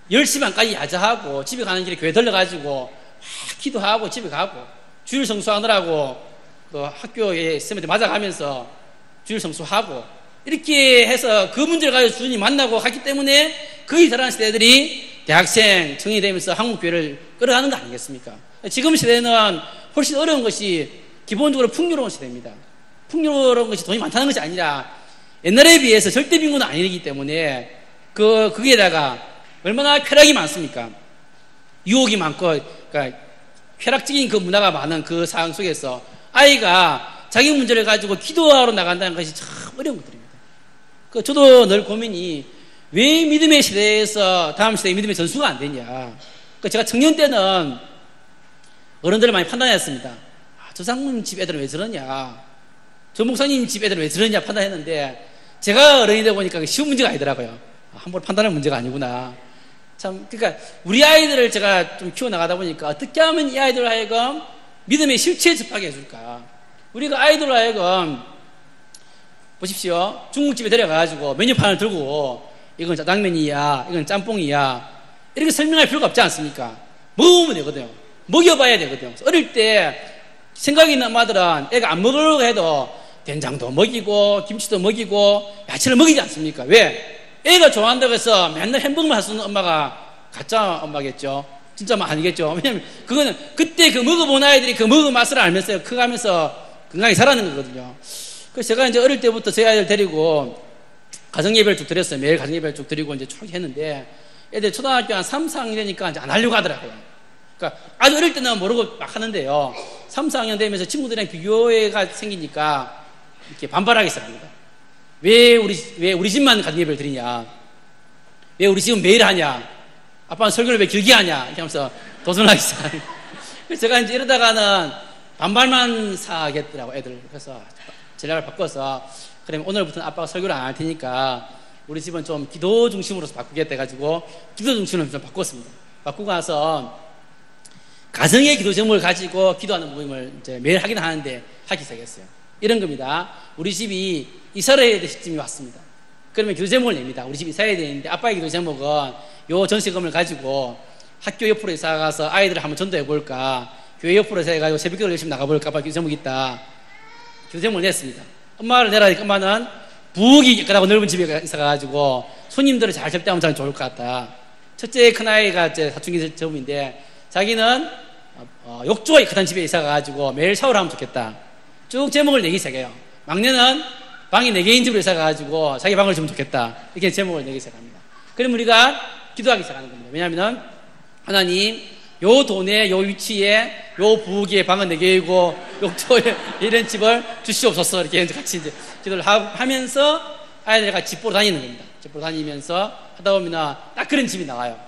10시 반까지 야자하고 집에 가는 길에 교회 들러가지고 기도하고 집에 가고 주일 성수하느라고 또 학교에 쌤한테 맞아가면서 주일 성수하고 이렇게 해서 그 문제를 가지고 주님 만나고 갔기 때문에 거의 자라는 세대들이 대학생, 청년이 되면서 한국교회를 끌어가는 거 아니겠습니까? 지금 시대는 훨씬 어려운 것이 기본적으로 풍요로운 시대입니다. 풍요로운 것이 돈이 많다는 것이 아니라 옛날에 비해서 절대 빈곤은 아니기 때문에 거기에다가 얼마나 쾌락이 많습니까? 유혹이 많고, 그러니까 쾌락적인 그 문화가 많은 그 상황 속에서 아이가 자기 문제를 가지고 기도하러 나간다는 것이 참 어려운 것들입니다. 저도 늘 고민이 왜 믿음의 시대에서 다음 시대에 믿음의 전수가 안 되냐. 제가 청년 때는 어른들을 많이 판단했습니다. 저 장로님 집 애들은 왜 저러냐, 저 목사님 집 애들은 왜 저러냐 판단했는데 제가 어른이 되고 보니까 쉬운 문제가 아니더라고요. 함부로 판단할 문제가 아니구나. 참, 그러니까 우리 아이들을 제가 좀 키워나가다 보니까 어떻게 하면 이 아이들 하여금 믿음의 실체에 접하게 해줄까. 우리가 아이들 하여금 보십시오. 중국집에 데려가가지고 메뉴판을 들고 이건 짜장면이야, 이건 짬뽕이야 이렇게 설명할 필요가 없지 않습니까? 먹어보면 되거든요. 먹여봐야 되거든요. 어릴 때 생각이 있는 엄마들은 애가 안 먹으려고 해도 된장도 먹이고 김치도 먹이고 야채를 먹이지 않습니까? 왜? 애가 좋아한다고 해서 맨날 햄버거만 할 수 있는 엄마가 가짜 엄마겠죠. 진짜 아니겠죠. 왜냐면 그거는 그때 그 먹어본 아이들이 그 먹은 맛을 알면서 커가면서 건강히 자라는 거거든요. 그래서 제가 이제 어릴 때부터 제 아이들 데리고 가정예배를 쭉 드렸어요. 매일 가정예배를 쭉 드리고 이제 쭉 했는데 애들 초등학교 한 3, 4학년 되니까 이제 안 하려고 하더라고요. 그러니까 아주 어릴 때는 모르고 막 하는데요. 3, 4학년 되면서 친구들이랑 비교가 생기니까 이렇게 반발하기 시작합니다. 왜 우리 집만 가정예배를 드리냐? 왜 우리 집은 매일 하냐? 아빠는 설교를 왜 길게 하냐? 이렇게 하면서 도전을 하기 시작합니다. 그래서 제가 이제 이러다가는 반발만 사겠더라고, 애들. 그래서 전략을 바꿔서, 그러면 오늘부터는 아빠가 설교를 안 할 테니까 우리 집은 좀 기도 중심으로서 바꾸겠다 해가지고 기도 중심으로 좀 바꿨습니다. 바꾸고 나서 가정의 기도 제목을 가지고 기도하는 모임을 이제 매일 하긴 하는데 하기 시작했어요. 이런 겁니다. 우리 집이 이사를 해야 될 시점이 왔습니다. 그러면 기도 제목을 냅니다. 우리 집이 이사해야 되는데 아빠의 기도 제목은 요 전세금을 가지고 학교 옆으로 이사 가서 아이들을 한번 전도해 볼까, 교회 옆으로 이사 해가지고 새벽기도를 열심히 나가볼까 봐 기도 제목이 있다. 기도 제목을 냈습니다. 엄마를 내라니까 엄마는 부엌이 깨끗하고 넓은 집에 이사 가가지고 손님들을 잘 접대하면 참 좋을 것 같다. 첫째 큰아이가 사춘기 점인데 자기는 욕조가 깨끗한 집에 이사 가가지고 매일 샤워를 하면 좋겠다. 쭉 제목을 내기 시작해요. 막내는 방이 4개인 집으로 이사 가가지고 자기 방을 주면 좋겠다. 이렇게 제목을 내기 시작합니다. 그럼 우리가 기도하기 시작하는 겁니다. 왜냐하면 하나님, 요 돈에 요 위치에 요 부엌에 방은 4개이고 욕조에 이런 집을 주시옵소서 이렇게 같이 이제 기도를 하면서 아이들이 같이 집 보러 다니는 겁니다. 집 보러 다니면서 하다 보면 딱 그런 집이 나와요.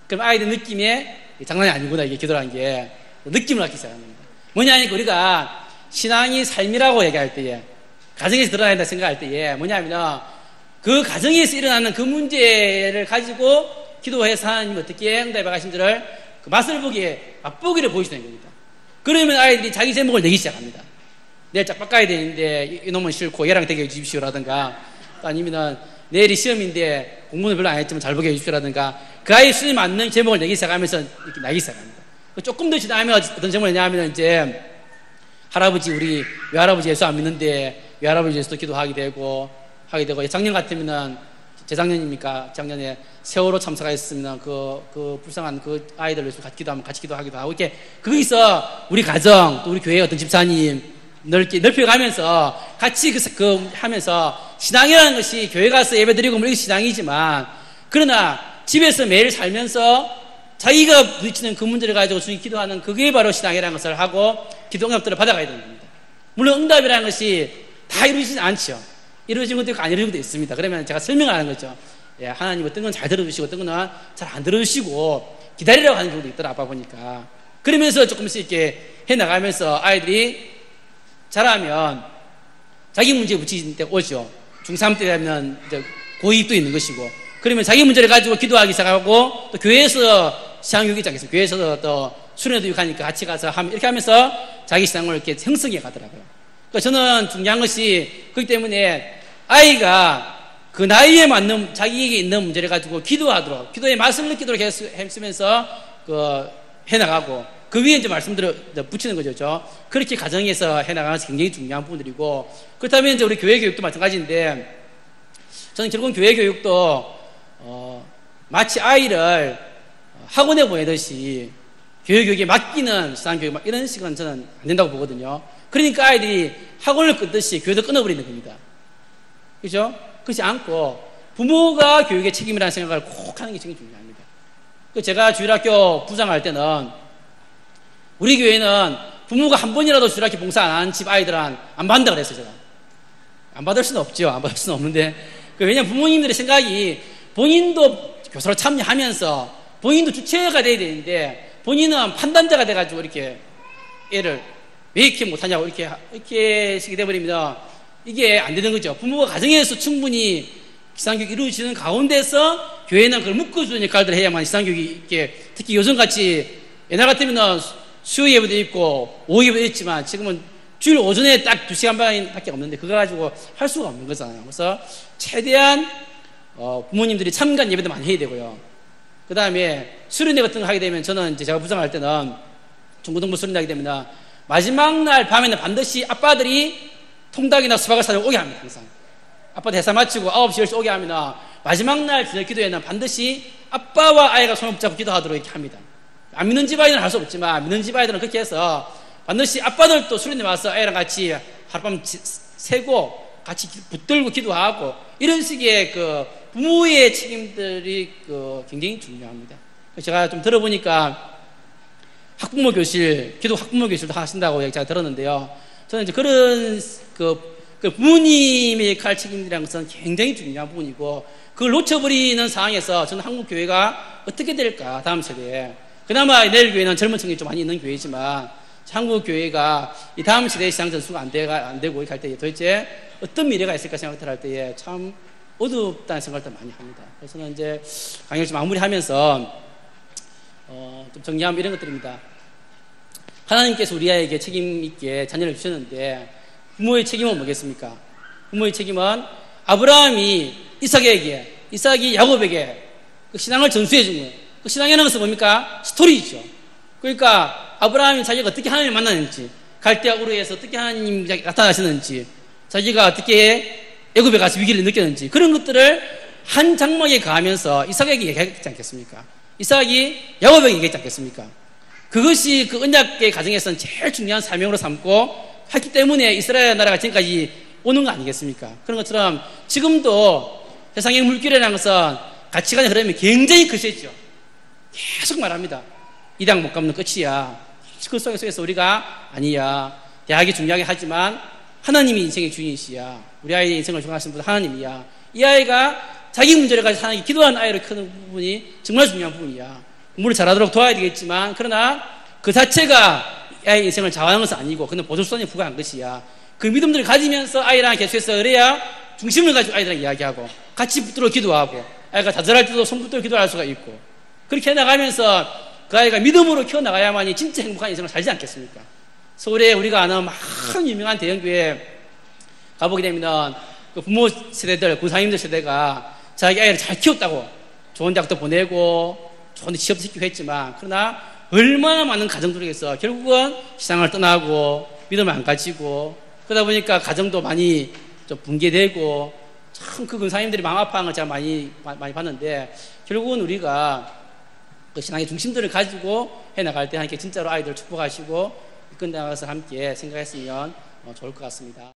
그럼 아이들 느낌에 장난이 아니구나 이게 기도라는 게 느낌을 갖기 시작하는 겁니다. 뭐냐니까 우리가 신앙이 삶이라고 얘기할 때에 가정에서 드러난다 생각할 때에 뭐냐면 그 가정에서 일어나는 그 문제를 가지고 기도해서 하나님 어떻게 응답해 가신지를 그 맛을 보기에 맛보기를 보여주는 겁니다. 그러면 아이들이 자기 제목을 내기 시작합니다. 내일 짝 바꿔야 되는데 이놈은 싫고 얘랑 되게 해주십시오라든가 아니면은 내일이 시험인데 공부는 별로 안 했지만 잘 보게 해주십시오라든가 그 아이의 수준에 맞는 제목을 내기 시작하면서 이렇게 나기 시작합니다. 조금 더 지나면 어떤 제목을 내냐면 이제 할아버지 우리 외할아버지 예수 안 믿는데 외할아버지 예수도 기도하게 되고 작년 같으면은 재작년입니까? 작년에 세월호 참사했으면 그 불쌍한 그 아이들 위해서 같이 기도하면 같이 기도하기도 하고 이렇게 거기서 우리 가정 또 우리 교회 어떤 집사님 넓혀가면서 같이 하면서 신앙이라는 것이 교회 가서 예배드리고 뭐 이게 신앙이지만 그러나 집에서 매일 살면서 자기가 부딪히는 그 문제를 가지고 주님 기도하는 그게 바로 신앙이라는 것을 하고 기도 응답들을 받아가야 되는 겁니다. 물론 응답이라는 것이 다 이루어지지 않죠. 이루어진 것도 있고 안 이루어진 것도 있습니다. 그러면 제가 설명하는 거죠. 예, 하나님 어떤 건 잘 들어주시고 어떤 건 잘 안 들어주시고 기다리라고 하는 경우도 있더라 아빠 보니까. 그러면서 조금씩 이렇게 해나가면서 아이들이 자라면 자기 문제에 부딪힐 때 오죠. 중3 때 되면 이제 고2도 있는 것이고 그러면 자기 문제를 가지고 기도하기 시작하고 또 교회에서 신앙교육이 있지 않겠습니까? 교회에서 또 수련회도 하니까 같이 가서 이렇게 하면서 자기 신앙을 이렇게 형성해 가더라고요. 그러니까 저는 중요한 것이 그렇기 때문에 아이가 그 나이에 맞는 자기에게 있는 문제를 가지고 기도하도록 기도의 말씀을 느끼도록 했으면서 해나가고 그 위에 이제 말씀들을 붙이는 거죠. 그렇게 가정에서 해나가는 것이 굉장히 중요한 부분들이고 그렇다면 이제 우리 교회 교육도 마찬가지인데 저는 결국은 교회 교육도 마치 아이를 학원에 보내듯이 교회 교육에 맡기는 신앙교육 이런 식은 저는 안 된다고 보거든요. 그러니까 아이들이 학원을 끊듯이 교회도 끊어버리는 겁니다. 그렇죠? 그렇지 않고 부모가 교육의 책임이라는 생각을 꼭 하는 게 굉장히 중요합니다. 제가 주일학교 부장할 때는 우리 교회는 부모가 한 번이라도 주일학교 봉사 안 하는 집 아이들은 안 받는다 그랬어요. 제가 안 받을 수는 없죠. 안 받을 수는 없는데 왜냐하면 부모님들의 생각이 본인도 교사로 참여하면서 본인도 주체가 돼야 되는데 본인은 판단자가 돼가지고 이렇게 애를 왜 이렇게 못하냐고 이렇게 시게 돼버리면 이게 안 되는 거죠. 부모가 가정에서 충분히 신앙교육이 이루어지는 가운데서 교회는 그걸 묶어주는 역할들을 해야만 신앙교육이 이렇게 특히 요즘같이 옛날 같으면 수요 예배도 있고 오후 예배도 있지만 지금은 주일 오전에 딱 2시간 반밖에 없는데 그거 가지고 할 수가 없는 거잖아요. 그래서 최대한 부모님들이 참관 예배도 많이 해야 되고요. 그 다음에 수련회 같은 거 하게 되면 저는 이제 제가 부장할 때는 중고등부 수련회 하게 되면 마지막 날 밤에는 반드시 아빠들이 통닭이나 수박을 사주고 오게 합니다. 항상 아빠들 회사 마치고 9시 10시 오게 하면 마지막 날 저녁 기도에는 반드시 아빠와 아이가 손을 붙잡고 기도하도록 이렇게 합니다. 안 믿는 집 아이들은 할 수 없지만 믿는 집 아이들은 그렇게 해서 반드시 아빠들도 수련회 와서 아이랑 같이 하룻밤 새고 같이 붙들고 기도하고 이런 식의 그 부모의 책임들이 굉장히 중요합니다. 제가 좀 들어보니까 학부모 교실, 기도 학부모 교실도 하신다고 제가 들었는데요. 저는 이제 그런 그 부모님의 역할 책임이라는 것은 굉장히 중요한 부분이고 그걸 놓쳐버리는 상황에서 저는 한국 교회가 어떻게 될까 다음 세대에 그나마 내일 교회는 젊은 층이 좀 많이 있는 교회지만 한국 교회가 이 다음 시대의 시장 전수가 안 되고 이렇게 할 때에 도대체 어떤 미래가 있을까 생각을 할 때에 참 어둡다는 생각을 많이 합니다. 그래서 저는 이제 강의를 좀 마무리하면서 좀 정리하면 이런 것들입니다. 하나님께서 우리 아이에게 책임 있게 자녀를 주셨는데 부모의 책임은 뭐겠습니까? 부모의 책임은 아브라함이 이삭이 야곱에게 그 신앙을 전수해 준 거예요. 그 신앙이라는 것은 뭡니까? 스토리죠. 그러니까 아브라함이 자기가 어떻게 하나님을 만났는지 갈대아 우르에서 어떻게 하나님이 나타나셨는지 자기가 어떻게 애굽에 가서 위기를 느꼈는지 그런 것들을 한 장막에 가하면서 이삭에게 얘기했지 않겠습니까? 이삭이 야곱에게 얘기했지 않겠습니까? 그것이 그 언약의 가정에서는 제일 중요한 사명으로 삼고 했기 때문에 이스라엘 나라가 지금까지 오는 거 아니겠습니까? 그런 것처럼 지금도 세상의 물결이라는 것은 가치관의 흐름이 굉장히 거세죠. 계속 말합니다. 이 당 못 가면 끝이야. 그 속에서 우리가 아니야, 대학이 중요하게 하지만 하나님이 인생의 주인이시야, 우리 아이의 인생을 중요하신 분은 하나님이야, 이 아이가 자기 문제를 가지고 하나님이 기도하는 아이로 크는 부분이 정말 중요한 부분이야. 공부를 잘하도록 도와야 되겠지만, 그러나 그 자체가 아이의 인생을 좌우하는 것은 아니고 그는 보조수단에 불과한 것이야. 그 믿음들을 가지면서 아이랑 계속해서 그래야 중심을 가지고 아이들랑 이야기하고 같이 붙들어 기도하고, 아이가 좌절할 때도 손 붙들어 기도할 수가 있고, 그렇게 해나가면서 그 아이가 믿음으로 키워나가야만이 진짜 행복한 인생을 살지 않겠습니까? 서울에 우리가 아는 많은 유명한 대형교회 가보게 되면 그 부모 세대들, 군사님들 세대가 자기 아이를 잘 키웠다고 좋은 대학도 보내고 좋은 데 취업도 시키고 했지만, 그러나 얼마나 많은 가정들에서 결국은 시상을 떠나고 믿음을 안 가지고, 그러다 보니까 가정도 많이 좀 붕괴되고, 참 그 근사님들이 마음 아파하는 걸 제가 많이 봤는데, 결국은 우리가 그 신앙의 중심들을 가지고 해나갈 때 함께 진짜로 아이들 축복하시고 이끌어 나가서 함께 생각했으면 좋을 것 같습니다.